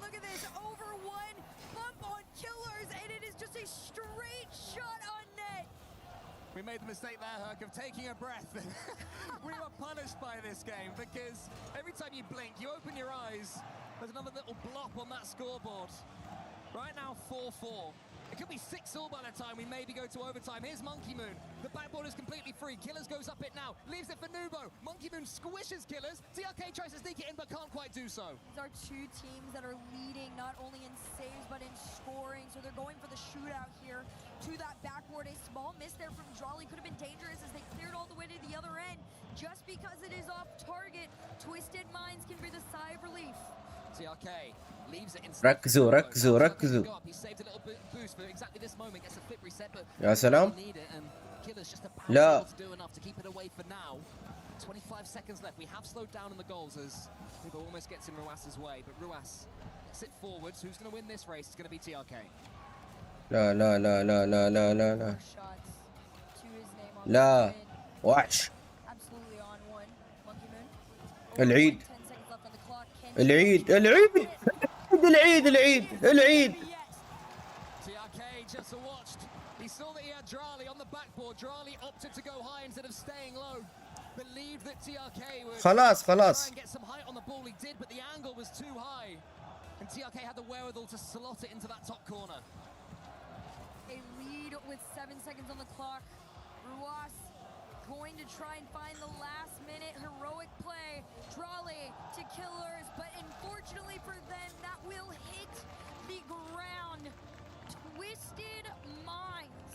Speaker 17: Look at this, over one bump on Killers and it is just a straight shot on net.
Speaker 19: We made the mistake there, Herc, of taking a breath. We were punished by this game because every time you blink, you open your eyes, there's another little blop on that scoreboard. Right now, 4-4. It could be 6-all by the time we maybe go to overtime. Here's Monkey Moon. The backboard is completely free. Killers goes up it now. Leaves it for Nubo. Monkey Moon squishes Killers. TRK tries to sneak it in but can't quite do so.
Speaker 17: These are two teams that are leading not only in saves but in scoring. So they're going for the shootout here to that backboard. A small miss there from Drawley could have been dangerous as they cleared all the way to the other end. Just because it is off target, Twisted Minds can breathe a sigh of relief.
Speaker 19: TRK leaves it in.
Speaker 1: ركزوا ركزوا ركزوا.
Speaker 19: He saved a little boost for exactly this moment. Gets a flip reset, but
Speaker 1: يا سلام.
Speaker 19: Killers just about
Speaker 1: لا.
Speaker 19: able to do enough to keep it away for now. 25 seconds left. We have slowed down in the goals as Nubo almost gets in Ruas's way, but Ruas gets it forwards. Who's going to win this race? It's going to be TRK.
Speaker 1: لا لا لا لا لا لا لا لا. لا وحش. العيد العيد العيد العيد العيد العيد.
Speaker 19: TRK just watched. He saw that he had Drawley on the backboard. Drawley opted to go high instead of staying low. Believed that TRK would
Speaker 1: خلاص خلاص.
Speaker 19: try and get some height on the ball. He did, but the angle was too high. And TRK had the wherewithal to slot it into that top corner.
Speaker 17: A lead with 7 seconds on the clock. Ruas going to try and find the last minute heroic play. Drawley to Killers, but unfortunately for them, that will hit the ground. Twisted Minds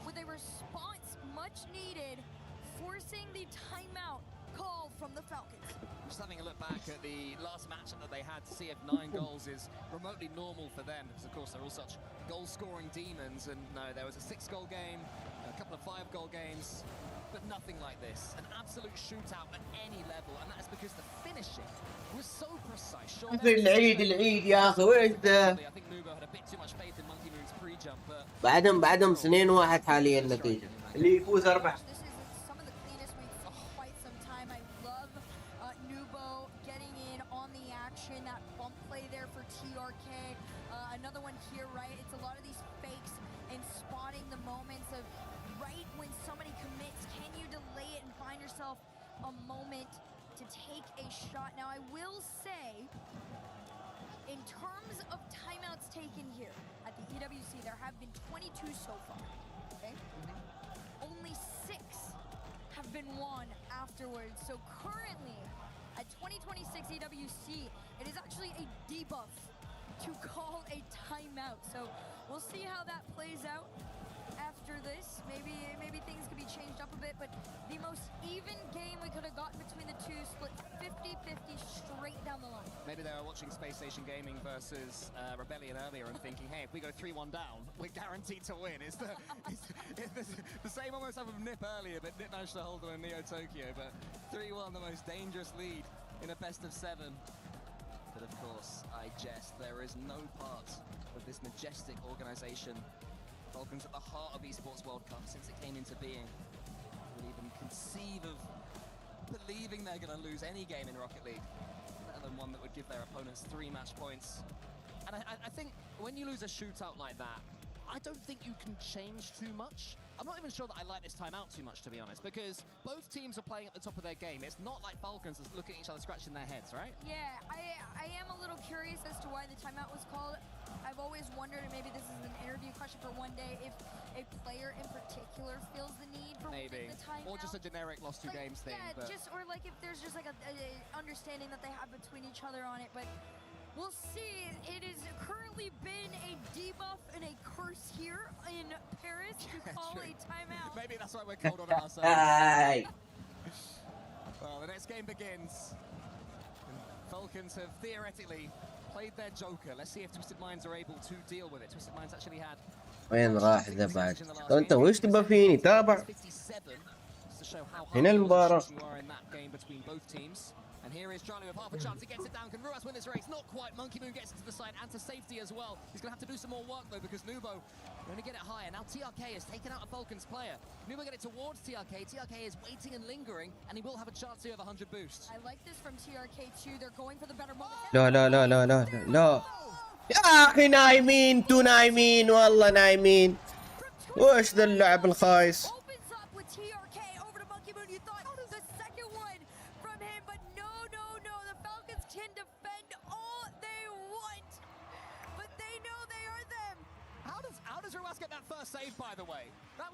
Speaker 17: with a response much needed, forcing the timeout call from the Falcons.
Speaker 19: Just having a look back at the last matchup that they had to see if 9 goals is remotely normal for them, because of course they're all such goal-scoring demons, and no, there was a 6-goal game, a couple of 5-goal games, but nothing like this. An absolute shootout at any level, and that is because the finishing was so precise. Sure,
Speaker 1: العيد العيد يا اخي وين ذا؟
Speaker 19: I think Nubo had a bit too much faith in Monkey Moon's pre-jump, but
Speaker 1: بعدهم 2-1 حاليا النتيجة. اللي يفوز 4.
Speaker 17: That bump play there for TRK. Another one here, right? It's a lot of these fakes and spotting the moments of right when somebody commits. Can you delay it and find yourself a moment to take a shot? Now, I will say, in terms of timeouts taken here at the EWC, there have been 22 so far. Okay? Only 6 have been been won afterwards. So currently, at 2026 EWC, it is actually a debuff to call a timeout. So we'll see how that plays out after this. Maybe things could be changed up a bit, but the most even game we could have gotten between the two, split 50-50 straight down the line.
Speaker 18: Maybe they were watching Space Station Gaming versus Rebellion earlier and thinking, hey, if we go 3-1 down, we're guaranteed to win. It's the same almost happened with Nip earlier, but Nip managed to hold on in Neo Tokyo. But 3-1, the most dangerous lead in a best of 7. But of course, I jest, there is no part of this majestic organization, Falcons at the heart of Esports World Cup since it came into being, would even conceive of believing they're going to lose any game in Rocket League, let alone one that would give their opponents 3 match points. And I think when you lose a shootout like that, I don't think you can change too much. I'm not even sure that I like this timeout too much, to be honest, because both teams are playing at the top of their game. It's not like Falcons are looking at each other scratching their heads, right?
Speaker 17: Yeah, I am a little curious as to why the timeout was called. I've always wondered, and maybe this is an interview question for one day, if a player in particular feels the need for the timeout.
Speaker 18: Or just a generic lost 2 games thing.
Speaker 17: Yeah,
Speaker 18: but
Speaker 17: or like if there's just like a understanding that they have between each other on it, but we'll see. It has currently been a debuff and a curse here in Paris to call a timeout.
Speaker 18: Maybe that's why we're cold on ourselves. Well, the next game begins. Falcons have theoretically played their joker. Let's see if Twisted Minds are able to deal with it. Twisted Minds actually had
Speaker 1: وين راح ذا بعد؟ انت وش تبى فيني؟ تابع هنا المباراة.
Speaker 18: And here is Charlie with half a chance. He gets it down. Can Ruas win this race? Not quite. Monkey Moon gets it to the side and to safety as well. He's going to have to do some more work though because Nubo going to get it higher. Now TRK has taken out a Falcons player. Nubo get it towards TRK. TRK is waiting and lingering, and he will have a chance to have 100 boost.
Speaker 17: I like this from TRK too. They're going for the better moment.
Speaker 1: لا لا لا لا لا لا يا اخي نايمين، انتوا نايمين والله نايمين. وش ذا اللعب الخايس؟
Speaker 18: Save, by the way. That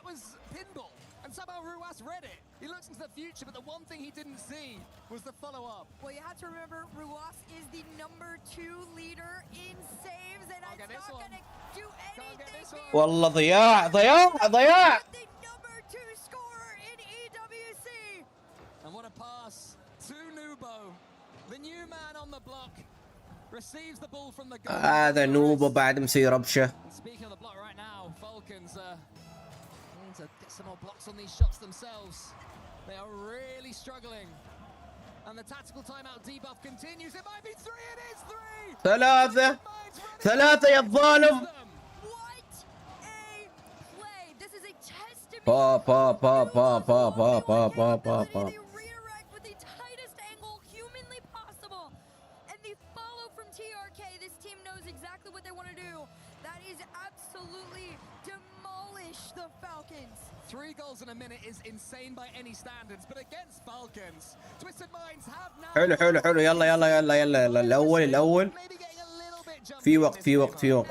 Speaker 18: was pinball, and somehow Ruas read it. He looks into the future, but the one thing he didn't see was the follow-up.
Speaker 17: Well, you have to remember, Ruas is the #2 leader in saves, and I'm not gonna do anything.
Speaker 1: والله ضياع ضياع ضياع.
Speaker 17: The #2 scorer in EWC.
Speaker 18: And what a pass to Nubo, the new man on the block. Receives the ball from the goal.
Speaker 1: هذا نوبه بعد مسير ربشه.
Speaker 18: Speaking of the block right now, Falcons need to get some more blocks on these shots themselves. They are really struggling. And the tactical timeout debuff continues. It might be 3. It is 3.
Speaker 1: ثلاثة يا الظالم.
Speaker 17: What a play. This is a testament.
Speaker 1: با با با با با با با با با با.
Speaker 18: In a minute is insane by any standards, but against Falcons, Twisted Minds have now.
Speaker 1: حلو حلو حلو يلا يلا يلا يلا يلا الأول في وقت في وقت في وقت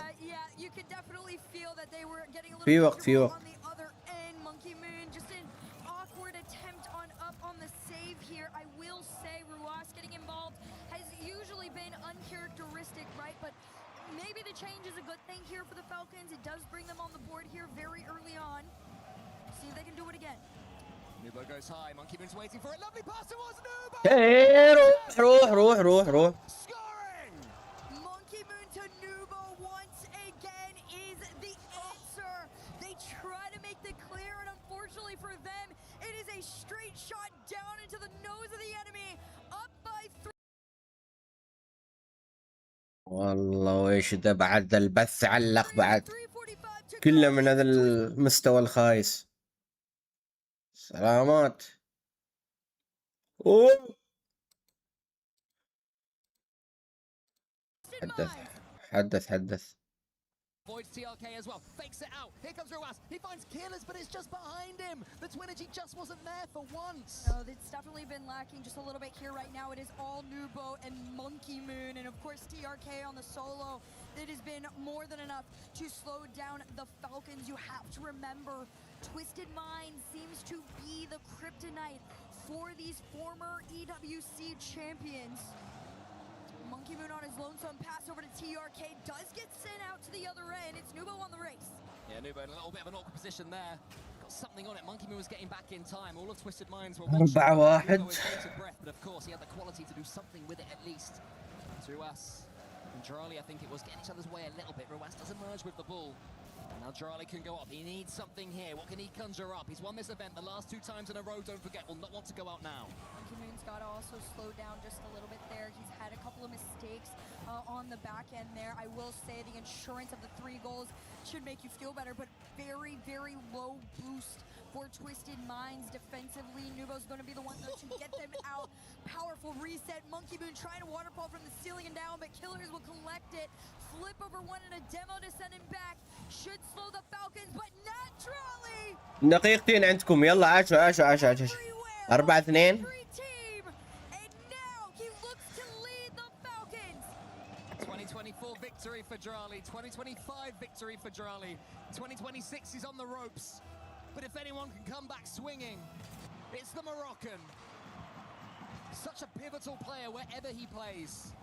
Speaker 1: في وقت في وقت.
Speaker 17: Monkey Moon just an awkward attempt on the save here. I will say Ruas getting involved has usually been uncharacteristic, right? But maybe the change is a good thing here for the Falcons. It does bring them on the board here very early on. See if they can do it again.
Speaker 18: Nubo goes high. Monkey Moon's waiting for a lovely pass towards Nubo.
Speaker 1: Hey, روح.
Speaker 18: Scoring!
Speaker 17: Monkey Moon to Nubo once again is the answer. They try to make the clear, and unfortunately for them, it is a straight shot down into the nose of the enemy. Up by 3.
Speaker 1: والله ويش ده بعد البث علق بعد كله من هذا المستوى الخايس. سلامات. اوه حدث.
Speaker 18: Avoids TRK as well. Fakes it out. Here comes Ruas. He finds Killers, but it's just behind him. The Twinergy just wasn't there for once.
Speaker 17: No, it's definitely been lacking just a little bit here right now. It is all Nubo and Monkey Moon, and of course TRK on the solo. It has been more than enough to slow down the Falcons. You have to remember, Twisted Minds seems to be the kryptonite for these former EWC champions. Monkey Moon on his lonesome pass over to TRK does get sent out to the other end. It's Nubo on the race.
Speaker 18: Yeah, Nubo in a little bit of an awkward position there. Got something on it. Monkey Moon was getting back in time. All of Twisted Minds were
Speaker 1: 4-1.
Speaker 18: Nubo was out of breath, but of course he had the quality to do something with it at least. Ruas and Jarali, I think it was getting each other's way a little bit. Ruas does emerge with the ball. Now Jarali can go up. He needs something here. What can he conjure up? He's won this event the last 2 times in a row. Don't forget, will not want to go out now.
Speaker 17: Monkey Moon's got to also slow down just a little bit there. He's had a couple of mistakes on the back end there. I will say the insurance of the 3 goals should make you feel better, but very, very low boost for Twisted Minds defensively. Nubo's going to be the one though to get them out. Powerful reset. Monkey Moon trying to waterfall from the ceiling and down, but Killers will collect it. Flip over one and a demo to send him back. Should slow the Falcons, but naturally.
Speaker 1: دقيقتين عندكم يلا عاشوا 4-2.
Speaker 18: 2024 victory for Jarali, 2025 victory for Jarali, 2026 he's on the ropes. But if anyone can come back swinging, it's the Moroccan. Such a pivotal player wherever he plays.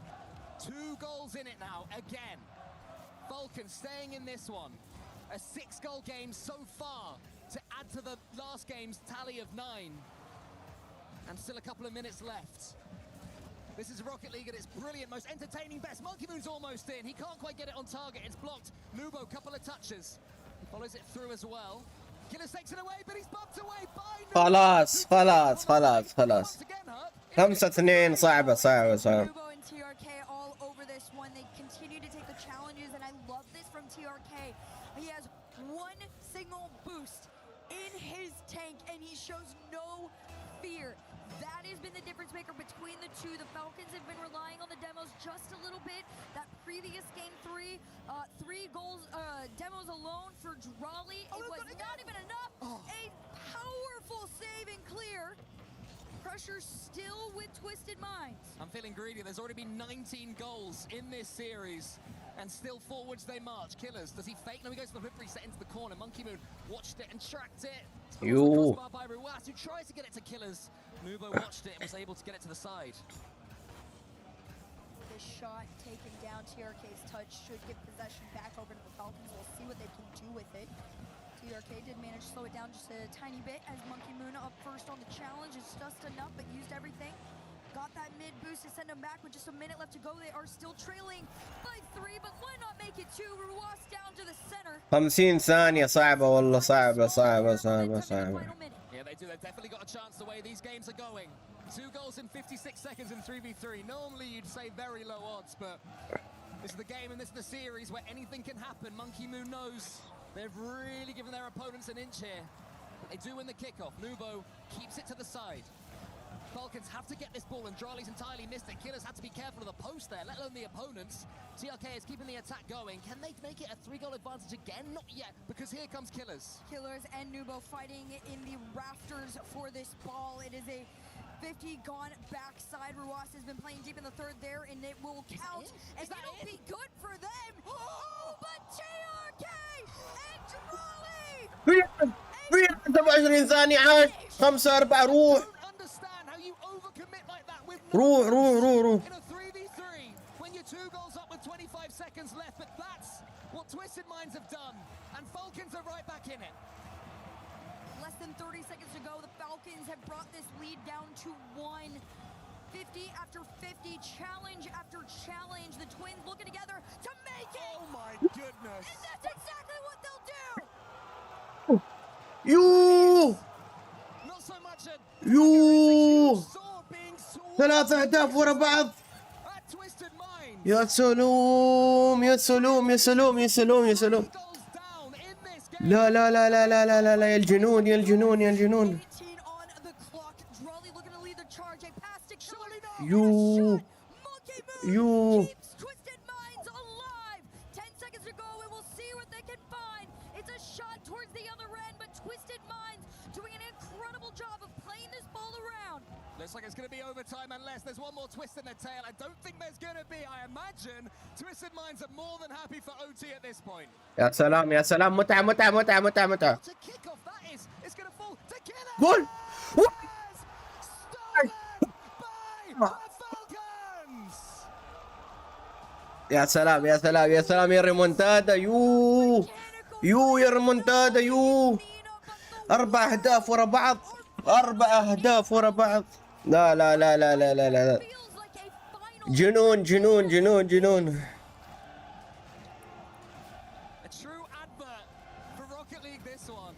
Speaker 18: 2 goals in it now, again. Falcons staying in this one. A 6-goal game so far to add to the last game's tally of 9. And still a couple of minutes left. This is Rocket League at its brilliant, most entertaining best. Monkey Moon's almost in. He can't quite get it on target. It's blocked. Nubo, couple of touches. He follows it through as well. Killers takes it away, but he's bumped away by Nubo.
Speaker 1: خلاص 5-2. صعبة.
Speaker 17: Nubo and TRK all over this one. They continue to take the challenges, and I love this from TRK. He has 1 single boost in his tank, and he shows no fear. That has been the difference maker between the 2. The Falcons have been relying on the demos just a little bit. That previous game 3 goals demos alone for Jarali. It was not even enough. A powerful save and clear. Pressure still with Twisted Minds.
Speaker 18: I'm feeling greedy. There's already been 19 goals in this series. And still forwards they march. Killers, does he fake? No, he goes to the whip reset into the corner. Monkey Moon watched it and tracked it. Crossbar by Ruas, who tries to get it to Killers. Nubo watched it and was able to get it to the side.
Speaker 17: This shot taken down. TRK's touch should give possession back over to the Falcons. We'll see what they can do with it. TRK did manage to slow it down just a tiny bit as Monkey Moon up first on the challenge. It's just enough, but used everything. Got that mid boost to send them back with just a minute left to go. They are still trailing by 3, but why not make it 2? Ruas down to the center.
Speaker 1: 50 ثانية. صعبة والله. صعبة.
Speaker 18: Yeah, they do. They've definitely got a chance the way these games are going. 2 goals in 56 seconds in 3v3. Normally you'd say very low odds, but this is the game and this is the series where anything can happen. Monkey Moon knows they've really given their opponents an inch here. But they do win the kickoff. Nubo keeps it to the side. Falcons have to get this ball, and Jarli's entirely missed it. Killers had to be careful of the post there, let alone the opponents. TRK is keeping the attack going. Can they make it a 3-goal advantage again? Not yet, because here comes Killers.
Speaker 17: Killers and Nubo fighting in the rafters for this ball. It is a 50 gone backside. Ruas has been playing deep in the 3rd there, and it will count. And it'll be good for them. Oh, but TRK and Jarali!
Speaker 1: 27 ثانية. عاش 5-4. روح. روح.
Speaker 18: In a 3v3, when you're 2 goals up with 25 seconds left, but that's what Twisted Minds have done, and Falcons are right back in it.
Speaker 17: Less than 30 seconds to go, the Falcons have brought this lead down to 1. 50 after 50, challenge after challenge. The Twins looking together to make it.
Speaker 11: Oh my goodness.
Speaker 17: And that's exactly what they'll do.
Speaker 18: Not so much a
Speaker 1: 3 أهداف ورا بعض. يا سلوم. لا يا الجنون. يو.
Speaker 17: Twisted Minds alive. 10 seconds to go, and we'll see what they can find. It's a shot towards the other end, but Twisted Minds doing an incredible job of playing this ball around.
Speaker 18: Looks like it's going to be overtime unless there's one more twist in the tail. I don't think there's going to be. I imagine Twisted Minds are more than happy for OT at this point.
Speaker 1: يا سلام. متعة.
Speaker 18: To kick off, that is. It's going to fall to Killer.
Speaker 1: جول. يا سلام يا سلام يا سلام يا ريمونتادا. يو يا ريمونتادا يو. 4 أهداف ورا بعض. 4 أهداف ورا بعض. لا لا لا لا لا لا لا. جنون جنون جنون جنون.
Speaker 7: A true advert for Rocket League this one.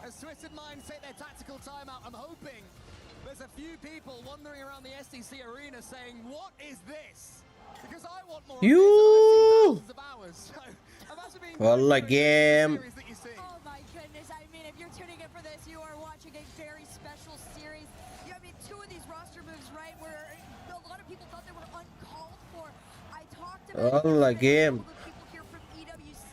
Speaker 7: As Twisted Minds take their tactical timeout, I'm hoping there's a few people wandering around the SDC arena saying, what is this? Because I want more of this, and I've seen thousands of hours. So imagine being
Speaker 1: والله جيم.
Speaker 17: Oh my goodness, I mean, if you're tuning in for this, you are watching a very special series. I mean, 2 of these roster moves, right, where a lot of people thought they were uncalled for. I talked about
Speaker 1: والله جيم.
Speaker 17: people here from EWC.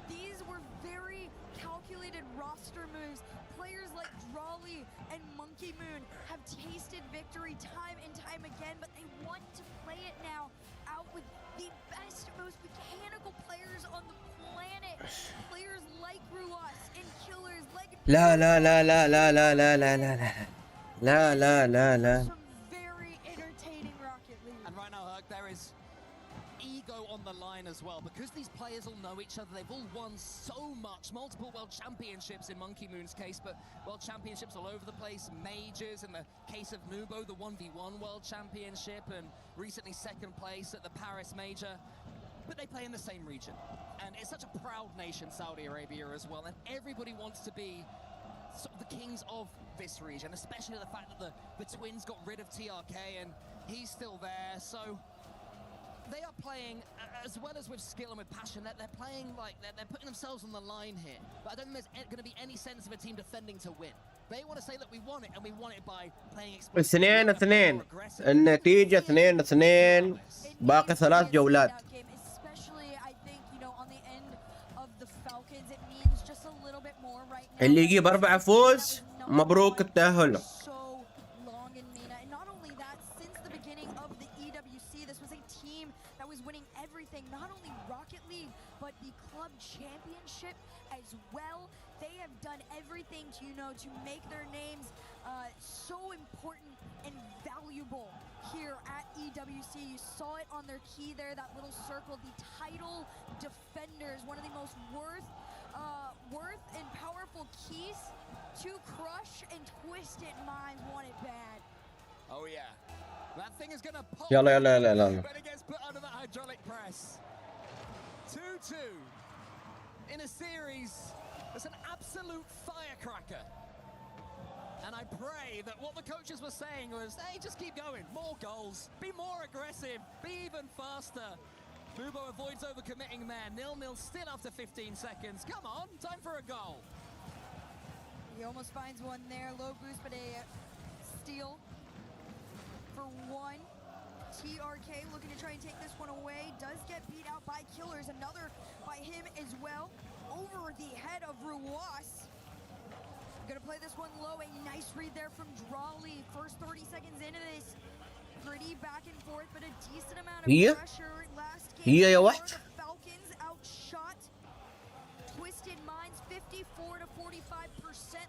Speaker 17: These were very calculated roster moves. Players like Drawley and Monkey Moon have tasted victory time and time again, but they want to play it now out with the best, most mechanical players on the planet. Players like Ruas and killers like
Speaker 1: لا لا لا لا لا لا لا لا لا لا لا لا لا.
Speaker 17: very entertaining Rocket League.
Speaker 7: And right now, Herc, there is ego on the line as well. Because these players all know each other, they've all won so much. Multiple world championships in Monkey Moon's case, but world championships all over the place. Majors in the case of Nubo, the 1v1 world championship, and recently 2nd place at the Paris Major. But they play in the same region. And it's such a proud nation, Saudi Arabia, as well. And everybody wants to be sort of the kings of this region, especially the fact that the twins got rid of TRK and he's still there. So they are playing as well as with skill and with passion. They're playing like they're putting themselves on the line here. But I don't think there's going to be any sense of a team defending to win. They want to say that we want it, and we want it by playing
Speaker 1: 2-2. النتيجة 2-2. باقي 3 جولات.
Speaker 17: Especially, I think, you know, on the end of the Falcons, it means just a little bit more right now.
Speaker 1: اللي يجيب 4 فوز مبروك التأهل.
Speaker 17: So long in MENA, and not only that, since the beginning of the EWC, this was a team that was winning everything, not only Rocket League, but the club championship as well. They have done everything to, you know, to make their names so important and valuable here at EWC. You saw it on their key there, that little circle, the title defenders, one of the most worth and powerful keys to crush, and Twisted Minds want it bad.
Speaker 7: Oh yeah, that thing is gonna pop
Speaker 1: يلا يلا يلا يلا.
Speaker 7: when it gets put under that hydraulic press. 2-2 in a series that's an absolute firecracker. And I pray that what the coaches were saying was, hey, just keep going, more goals, be more aggressive, be even faster. Bubo avoids overcommitting there. 0-0 still after 15 seconds. Come on, time for a goal.
Speaker 17: He almost finds one there. Low boost, but a steal for 1. TRK looking to try and take this one away. Does get beat out by Killers. Another by him as well. Over the head of Ruas. Gonna play this one low. A nice read there from Drawley. First 30 seconds into this. Pretty back and forth, but a decent amount of pressure. Last game, the Falcons outshot Twisted Minds 54-45%.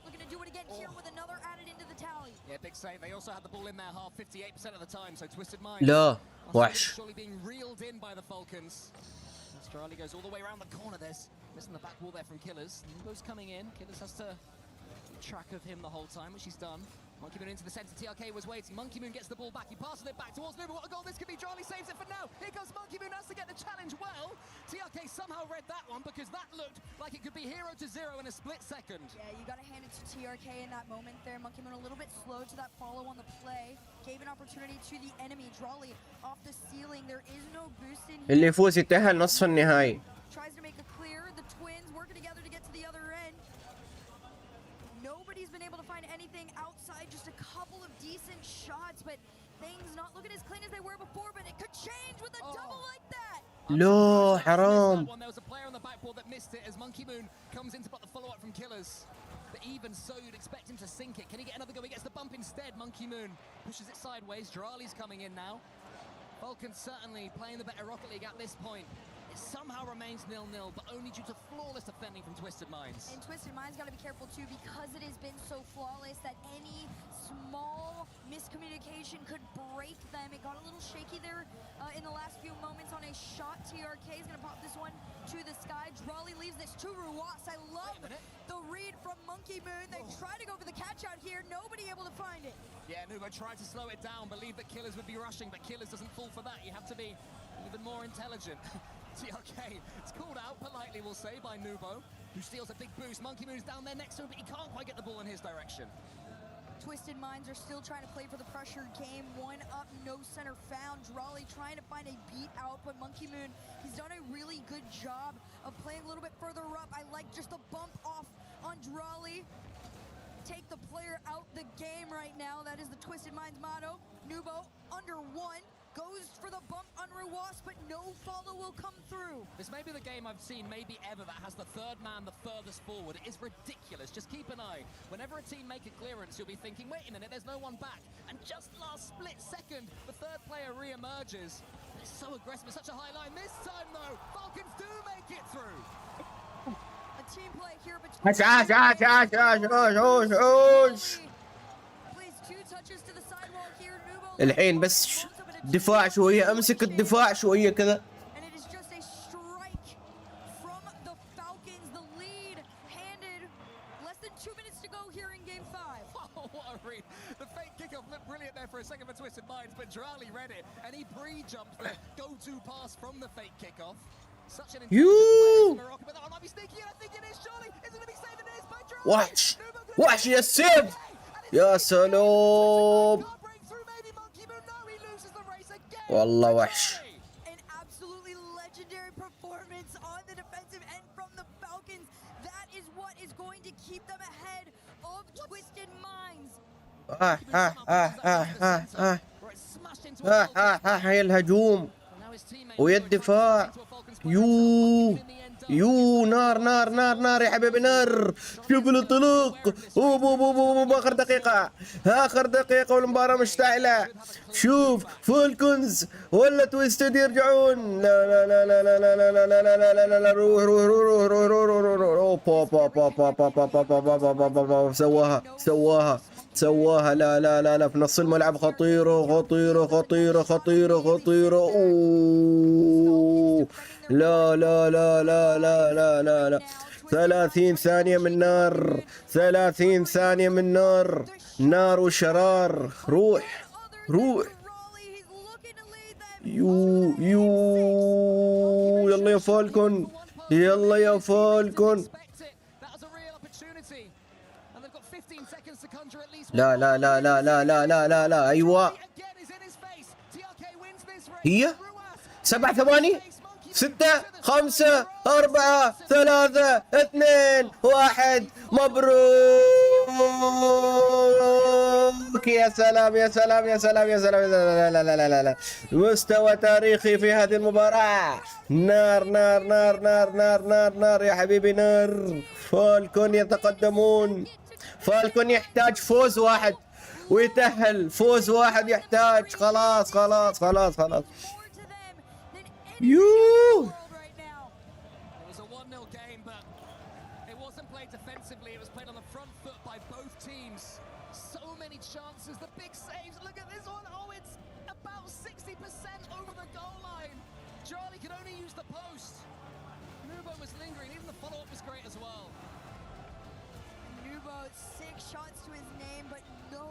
Speaker 17: Looking to do it again here with another added into the tally.
Speaker 7: Yeah, big save. They also had the ball in their half 58% of the time, so Twisted Minds
Speaker 1: لا وحش.
Speaker 7: surely being reeled in by the Falcons. As Charlie goes all the way around the corner, there's missing the back wall there from Killers. Nubo's coming in. Killers has to keep track of him the whole time, which he's done. Monkey Moon into the center. TRK was waiting. Monkey Moon gets the ball back. He passes it back towards Nubo. What a goal this could be. Charlie saves it for now. Here comes Monkey Moon. Has to get the challenge well. TRK somehow read that one because that looked like it could be 0-0 in a split second.
Speaker 17: Yeah, you got to hand it to TRK in that moment there. Monkey Moon a little bit slow to that follow on the play. Gave an opportunity to the enemy. Drawley off the ceiling. There is no boost in here.
Speaker 1: اللي يفوز يتأهل نصف النهائي.
Speaker 17: Tries to make a clear. The twins working together to get to the other end. Nobody's been able to find anything outside, just a couple of decent shots, but things not looking as clean as they were before, but it could change with a double like that.
Speaker 1: لا حرام.
Speaker 7: There was a player on the backboard that missed it as Monkey Moon comes in to block the follow-up from Killers. But even so, you'd expect him to sink it. Can he get another go? He gets the bump instead. Monkey Moon pushes it sideways. Drawley's coming in now. Falcons certainly playing the better Rocket League at this point. It somehow remains 0-0, but only due to flawless defending from Twisted Minds.
Speaker 17: And Twisted Minds got to be careful too, because it has been so flawless that any small miscommunication could break them. It got a little shaky there in the last few moments on a shot. TRK is going to pop this one to the sky. Drawley leaves this to Ruas. I love the read from Monkey Moon. They try to go for the catch out here. Nobody able to find it.
Speaker 18: Yeah, Nubo tried to slow it down, believed that Killers would be rushing, but Killers doesn't fall for that. You have to be even more intelligent. TRK, it's called out politely, we'll say, by Nubo, who steals a big boost. Monkey Moon's down there next to him, but he can't quite get the ball in his direction.
Speaker 17: Twisted Minds are still trying to play for the pressure game. One up, no center found. Drawley trying to find a beat out, but Monkey Moon, he's done a really good job of playing a little bit further up. I like just the bump off on Drawley. Take the player out the game right now. That is the Twisted Minds motto. Nubo under one. Goes for the bump on Ruas, but no follow will come through.
Speaker 18: This may be the game I've seen maybe ever that has the third man the furthest forward. It is ridiculous. Just keep an eye. Whenever a team make a clearance, you'll be thinking, wait a minute, there's no one back. And just last split second, the third player re-emerges. It's so aggressive. It's such a high line. This time, though, Falcons do make it through.
Speaker 17: A team play here between... Plays 2 touches to the sidewall here. Nubo...
Speaker 1: الحين بس دفاع شوية، امسك الدفاع شوية كذا.
Speaker 17: And it is just a strike from the Falcons. The lead handed. Less than 2 minutes to go here in game 5.
Speaker 18: Oh, what a read. The fake kickoff looked brilliant there for a second for Twisted Minds, but Drawley read it, and he pre-jumped the go-to pass from the fake kickoff. Such an intelligent play from but that one might be sneaky, and I think it is, surely. Is it going to be saved? It is by Drawley.
Speaker 1: وحش يا سيف. يا سلام. والله وحش.
Speaker 17: An absolutely legendary performance on the defensive end from the Falcons. That is what is going to keep them ahead of Twisted Minds.
Speaker 1: هاي الهجوم ويا الدفاع. يو نار نار نار نار يا حبيبي نار. شوف الانطلاق. اخر دقيقة، اخر دقيقة والمباراة مشتعلة. شوف فالكونز ولا تويستد يرجعون. لا لا لا لا لا لا لا لا لا لا لا لا روح روح روح روح روح روح. سواها سواها سواها. لا لا لا لا في نص الملعب. خطيرة خطيرة خطيرة خطيرة خطيرة. اوه لا لا لا لا لا لا لا لا. 30 ثانية من نار. 30 ثانية من نار. نار وشرار. روح روح. يو يو. يلا يا فالكون. يلا يا فالكون. لا لا لا لا لا لا لا لا لا. ايوه هي 7 ثواني. 6 5 4 3 2 1. مبروك. يا سلام يا سلام يا سلام يا سلام. لا لا لا لا لا. مستوى تاريخي في هذه المباراة. نار نار نار نار نار نار نار يا حبيبي نار. فالكون يتقدمون. فالكون يحتاج فوز واحد ويتأهل. فوز واحد يحتاج. خلاص خلاص خلاص خلاص. يوه.
Speaker 18: It was a 1-0 game, but it wasn't played defensively. It was played on the front foot by both teams. So many chances, the big saves. Look at this one. Oh, it's about 60% over the goal line. Charlie could only use the post. Nubo was lingering. Even the follow-up was great as well.
Speaker 17: Nubo, 6 shots to his name, but no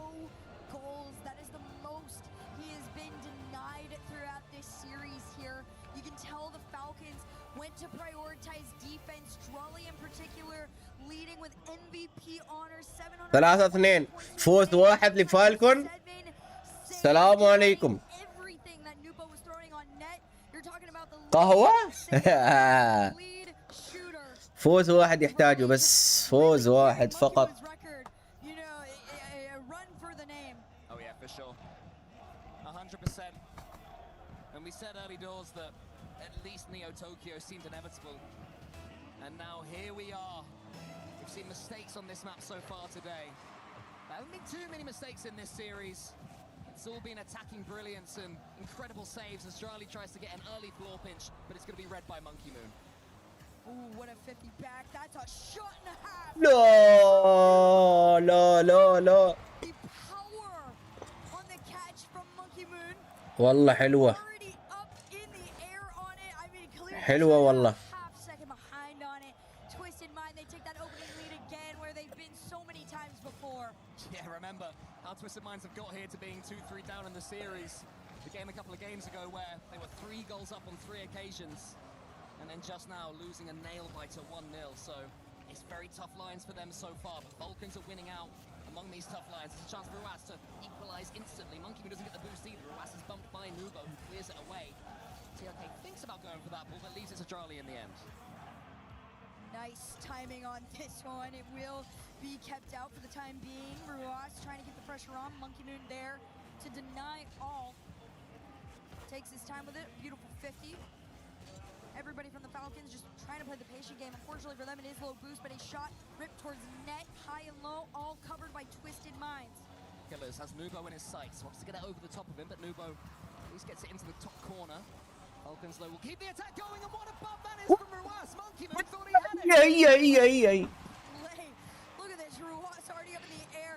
Speaker 17: goals. That is the most he has been denied throughout this series here. You can tell the Falcons went to prioritize defense. Drawley in particular leading with MVP honors.
Speaker 1: 3-2. فوز واحد لفالكون. السلام عليكم. قهوة. فوز واحد يحتاجه بس. فوز واحد فقط.
Speaker 18: Oh yeah, for sure. 100%. And we said early doors that at least Neo Tokyo seemed inevitable. And now here we are. We've seen mistakes on this map so far today. There haven't been too many mistakes in this series. It's all been attacking brilliance and incredible saves as Charlie tries to get an early floor pinch, but it's going to be read by Monkey Moon.
Speaker 17: Ooh, what a 50 back. That's a shot and a half.
Speaker 1: لا لا لا لا.
Speaker 17: The power
Speaker 1: والله حلوة حلوة والله.
Speaker 17: half second behind on it. Twisted Mind, they take that opening lead again where they've been so many times before.
Speaker 18: Yeah, remember how Twisted Minds have got here to being 2-3 down in the series. The game a couple of games ago where they were 3 goals up on 3 occasions, and then just now losing a nail-biter 1-0. So it's very tough lines for them so far, but Falcons are winning out among these tough lines. There's a chance for Ruas to equalize instantly. Monkey Moon doesn't get the boost either. Ruas is bumped by Nubo, who clears it away. TRK thinks about going for that ball, but leaves it to Charlie in the end.
Speaker 17: Nice timing on this one. It will be kept out for the time being. Ruas trying to keep the pressure on. Monkey Moon there to deny all. Takes his time with it. Beautiful 50. Everybody from the Falcons just trying to play the patient game. Unfortunately for them, it is low boost, but a shot ripped towards net, high and low, all covered by Twisted Minds.
Speaker 18: Killers has Nubo in his sights. Wants to get it over the top of him, but Nubo at least gets it into the top corner. Falcons though will keep the attack going, and what a bump that is from Ruas. Monkey Moon thought he had it.
Speaker 1: Yeah.
Speaker 17: Look at this, Ruas already up in the air.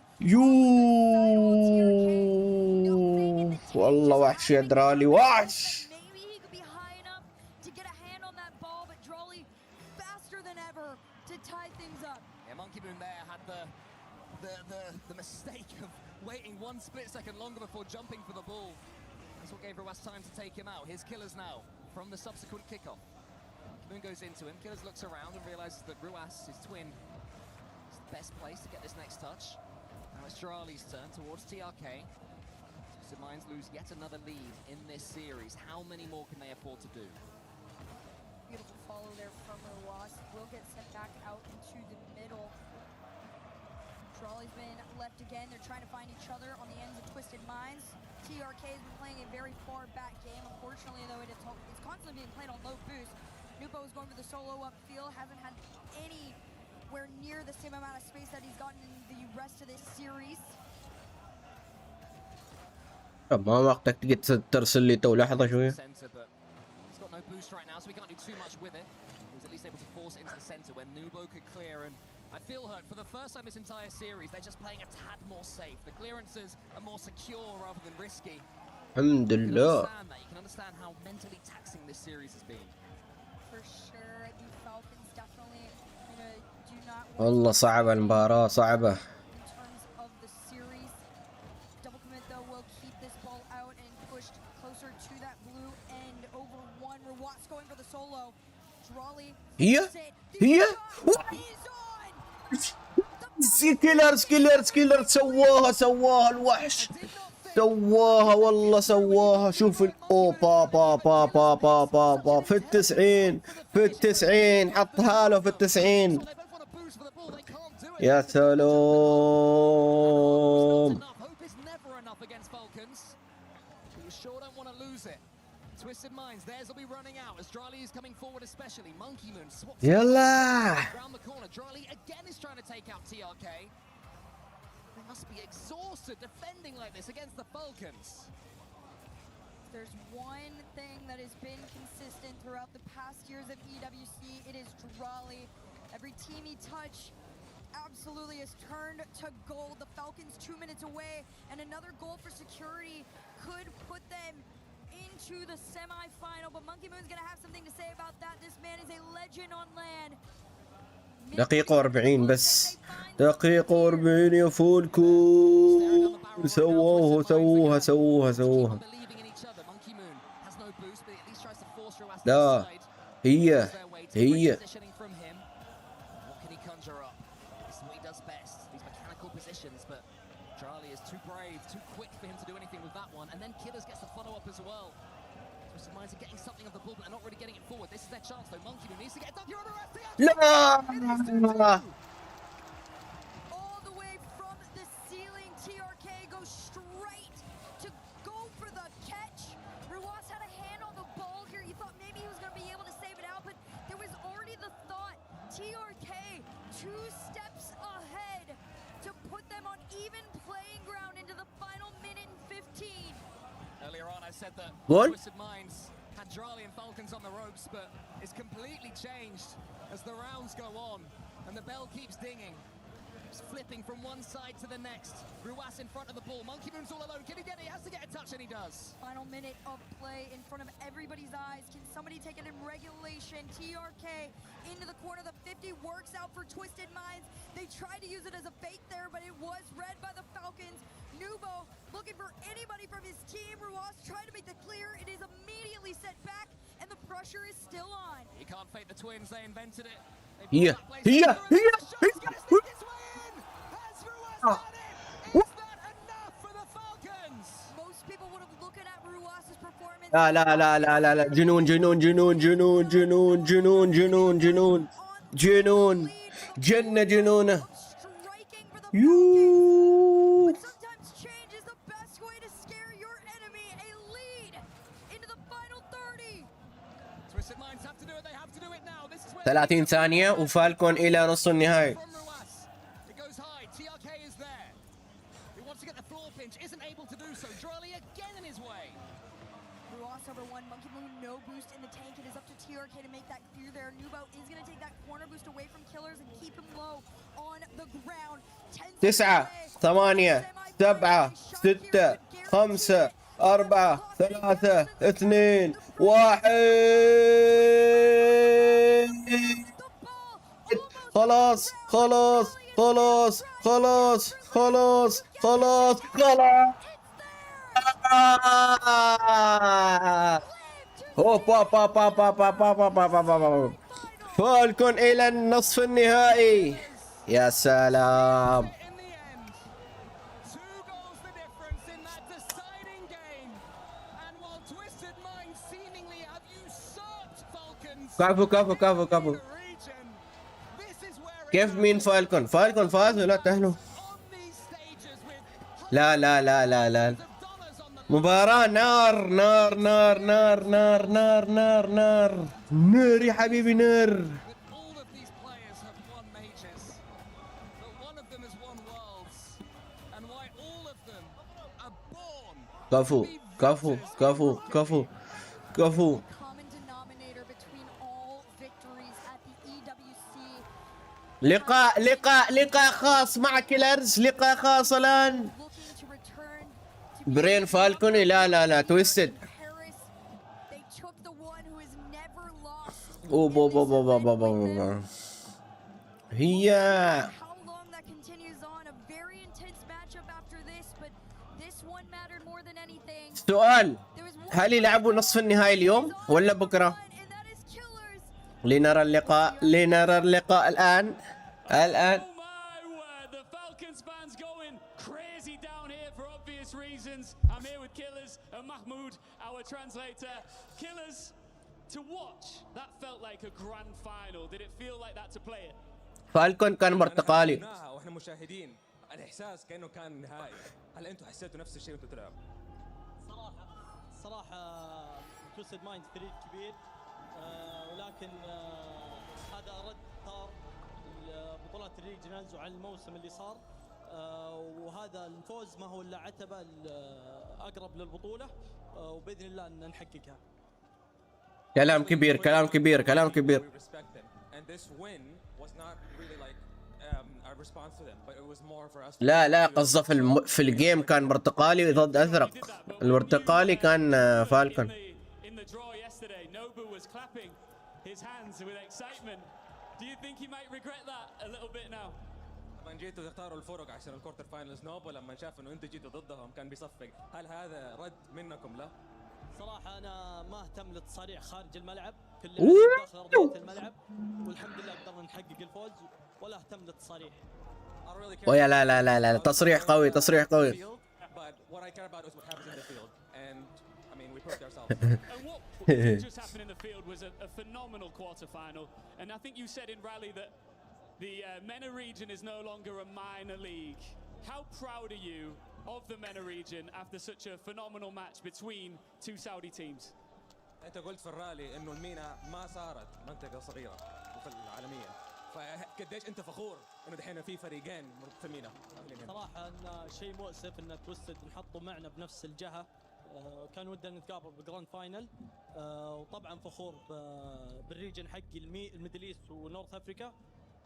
Speaker 1: والله وحش يا درالي وحش.
Speaker 17: Maybe he could be high enough to get a hand on that ball, but Drawley faster than ever to tie things up.
Speaker 18: Yeah, Monkey Moon there had the mistake of waiting 1 split second longer before jumping for the ball. That's what gave Ruas time to take him out. Here's Killers now from the subsequent kickoff. Moon goes into him. Killers looks around and realizes that Ruas, his twin, is the best place to get this next touch. Now it's Charlie's turn towards TRK. So Minds lose yet another lead in this series. How many more can they afford to do?
Speaker 17: Beautiful follow there from Ruas. Will get sent back out into the middle. Drawley's been left again. They're trying to find each other on the ends of Twisted Minds. TRK has been playing a very far back game. Unfortunately, though, it's constantly being played on low boost. Nubo is going for the solo upfield. Hasn't had anywhere near the same amount of space that he's gotten in the rest of this series.
Speaker 1: ما وقتك تجي ترسل لي تو لحظة شوية.
Speaker 18: He's got no boost right now, so we can't do too much with it. He was at least able to force it into the center when Nubo could clear, and I feel hurt. For the first time this entire series, they're just playing a tad more safe. The clearances are more secure rather than risky.
Speaker 1: الحمد لله.
Speaker 18: You can understand how mentally taxing this series has been.
Speaker 17: For sure, the Falcons definitely do not want
Speaker 1: والله صعبة المباراة صعبة.
Speaker 17: in terms of the series. Double commit though will keep this ball out and pushed closer to that blue end over one. Ruas going for the solo. Drawley.
Speaker 1: هي كيلر سواها الوحش. سواها والله سواها. شوف با في التسعين حطها له في التسعين. يا سلام.
Speaker 18: Twisted Minds, theirs will be running out as Drawley is coming forward, especially. Monkey Moon swaps
Speaker 1: يلا.
Speaker 18: around the corner. Drawley again is trying to take out TRK. They must be exhausted defending like this against the Falcons.
Speaker 17: There's one thing that has been consistent throughout the past years of EWC. It is Drawley. Every team he touched absolutely has turned to gold. The Falcons 2 minutes away, and another goal for security could put them into the semi-final, but Monkey Moon's gonna have something to say about that. This man is a legend on land.
Speaker 1: دقيقة 40 بس. دقيقة 40 يا فالكون. سووها. لا هي
Speaker 18: Charlie is too brave, too quick for him to do anything with that one, and then Killers gets the follow-up as well. Twisted Minds are getting something of the ball, but they're not really getting it forward. This is their chance, though. Monkey Moon needs to get it done. You're on the rest.
Speaker 17: All the way from the ceiling, TRK goes straight to go for the catch. Ruas had a hand on the ball here. You thought maybe he was going to be able to save it out, but there was already the thought. TRK 2 steps ahead to put them on even playing ground into the final minute and 15.
Speaker 18: Earlier on, I said that Twisted Minds had Drawley and Falcons on the ropes, but it's completely changed as the rounds go on and the bell keeps dinging. keeps flipping from one side to the next. Ruas in front of the ball. Monkey Moon's all alone. Can he get it? He has to get a touch, and he does.
Speaker 17: Final minute of play in front of everybody's eyes. Can somebody take it in regulation? TRK into the corner. The 50 works out for Twisted Minds. They tried to use it as a bait there, but it was read by the Falcons. Nubo looking for anybody from his team. Ruas tried to make the clear. It is immediately set back, and the pressure is still on.
Speaker 18: You can't fake the twins. They invented it.
Speaker 1: هي لا لا لا لا لا لا جنون جنون جنون جنون جنون جنون جنون جنون جنون جنة جنونة يو
Speaker 17: Sometimes change is the best way to scare your enemy. A lead into the final 30.
Speaker 18: Twisted Minds have to do it. They have to do it now. This is where
Speaker 1: 30 ثانية وفالكون إلى نصف النهائي.
Speaker 18: It goes high. TRK is there. He wants to get the floor pinch. Isn't able to do so. Drolly again in his way.
Speaker 17: Ruas over one. Monkey Moon no boost in the tank. It is up to TRK to make that clear there. Nubo is going to take that corner boost away from Killers and keep him low on the ground.
Speaker 1: 9 8 7 6 5 4 3 2 1 خلاص خلاص خلاص خلاص خلاص خلاص خلاص هوب هوب هوب هوب هوب هوب هوب هوب فالكون إلى النصف النهائي. يا سلام. كفو كفو كفو كفو. كيف مين فالكون؟ فالكون فاز ولا تأهلوا؟ لا لا لا لا لا مباراة نار نار نار نار نار نار نار نار نار يا حبيبي نار. كفو كفو كفو كفو كفو. لقاء خاص مع كيلرز. لقاء خاص الآن. برين فالكون. لا لا لا تويستد. أوه بو بو بو بو بو بو. هي سؤال، هل يلعبوا نصف النهائي اليوم ولا بكرة؟ لنرى اللقاء الآن.
Speaker 20: The Falcons fans going crazy down here for obvious reasons. I'm here with Killers and Mahmoud, our translator. Killers, to watch, that felt like a grand final. Did it feel like that to play it?
Speaker 1: فالكون كان برتقالي.
Speaker 13: واحنا مشاهدين الاحساس كانه كان نهائي. هل انتم حسيتوا نفس الشيء وانتم تلعبوا؟
Speaker 15: صراحة تويستد مايندز فريق كبير، ولكن هذا رد طار بطولات الريجنالز وعلى الموسم اللي صار، وهذا الفوز ما هو الا عتبة اقرب للبطولة، وباذن الله ان نحققها.
Speaker 1: كلام كبير كلام كبير كلام كبير. لا لا قصده في الجيم كان برتقالي ضد ازرق. البرتقالي كان فالكون.
Speaker 13: لما جيتوا تختاروا الفرق عشان الكورتر فاينلز نوبو لما شاف انه انتوا جيتوا ضدهم كان بيصفق، هل هذا رد منكم له؟
Speaker 15: صراحة أنا ما أهتم للتصاريح خارج الملعب، كلنا داخل أرضية الملعب، والحمد لله قدرنا نحقق الفوز ولا أهتم للتصاريح.
Speaker 1: ويا لا لا لا لا تصريح قوي تصريح قوي.
Speaker 20: What just happened in the field was a phenomenal quarter-final, and I think you said in Rally that the MENA region is no longer a minor league. How proud are you of the MENA region after such a phenomenal match between two Saudi teams?
Speaker 13: أنت قلت في الرالي إنه المينا ما صارت منطقة صغيرة في العالمية، فقديش أنت فخور إنه دحين في فريقين في المينا؟
Speaker 15: صراحة إن شيء مؤسف إن تويستد نحطوا معنا بنفس الجهة، كان ودنا نتقابل بالجراند فاينل، وطبعا فخور بالريجن حقي الميدل ايست ونورث افريكا،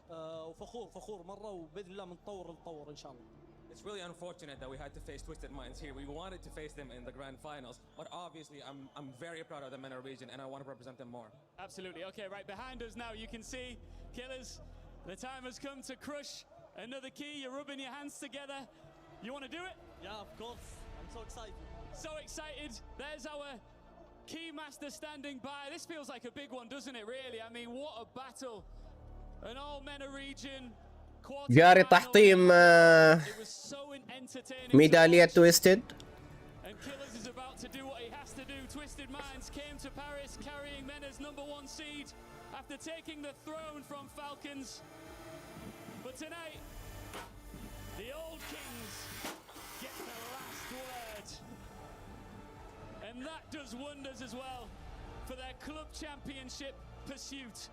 Speaker 15: وفخور مرة، وبإذن الله بنتطور إن شاء الله.
Speaker 13: It's really unfortunate that we had to face Twisted Minds here. We wanted to face them in the grand finals, but obviously I'm very proud of the MENA region and I want to represent them more.
Speaker 20: Absolutely. Okay, right behind us now, you can see, Killers, the time has come to crush another key. You're rubbing your hands together. You want to do it?
Speaker 15: Yeah, of course. I'm so excited.
Speaker 20: So excited. There's our key master standing by. This feels like a big one, doesn't it, really? I mean, what a battle. An all MENA region.
Speaker 1: جاري تحطيم ميدالية تويستد.
Speaker 20: And Killers is about to do what he has to do. Twisted Minds came to Paris carrying MENA's #1 seed after taking the throne from Falcons. But tonight, the old kings get the last word. And that does wonders as well for their club championship pursuit.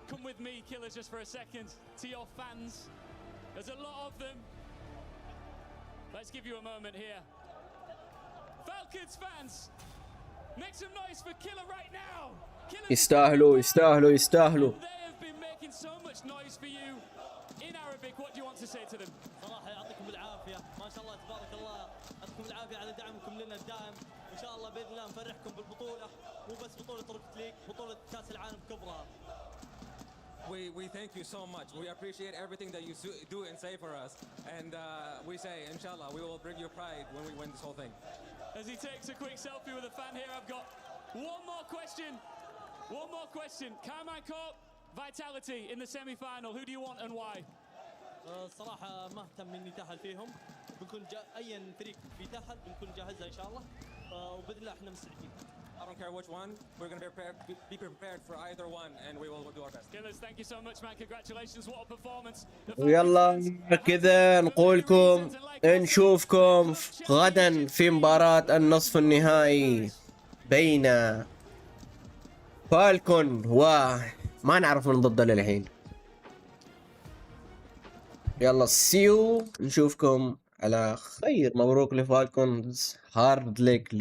Speaker 20: Come with me, Killers, just for a second, to your fans. There's a lot of them. Let's give you a moment here. Falcons fans, make some noise for Killer right now.
Speaker 1: يستاهلوا.
Speaker 20: They have been making so much noise for you in Arabic. What do you want to say to them?
Speaker 15: صراحة يعطيكم العافية، ما شاء الله تبارك الله، يعطيكم العافية على دعمكم لنا الدائم. إن شاء الله بإذن الله نفرحكم بالبطولة، مو بس بطولة روكيت ليج، بطولة كأس العالم كبرها.
Speaker 13: We thank you so much. We appreciate everything that you do and say for us. And we say, inshallah, we will bring you pride when we win this whole thing.
Speaker 20: As he takes a quick selfie with a fan here, I've got one more question. Carmine Corp, Vitality in the semi-final. Who do you want and why?
Speaker 15: صراحة ما اهتم اني اتأهل فيهم. بنكون اي فريق بيتأهل بنكون جاهزة ان شاء الله. وبإذن الله احنا مستعدين.
Speaker 13: I don't care which one. We're going to be prepared for either one, and we will do our best.
Speaker 20: Killers, thank you so much, man. Congratulations. What a performance.
Speaker 1: ويلا كذا نقولكم نشوفكم غدا في مباراة النصف النهائي بين فالكون ما نعرف من ضده للحين. يلا سيو، نشوفكم على خير. مبروك لفالكونز، هارد لك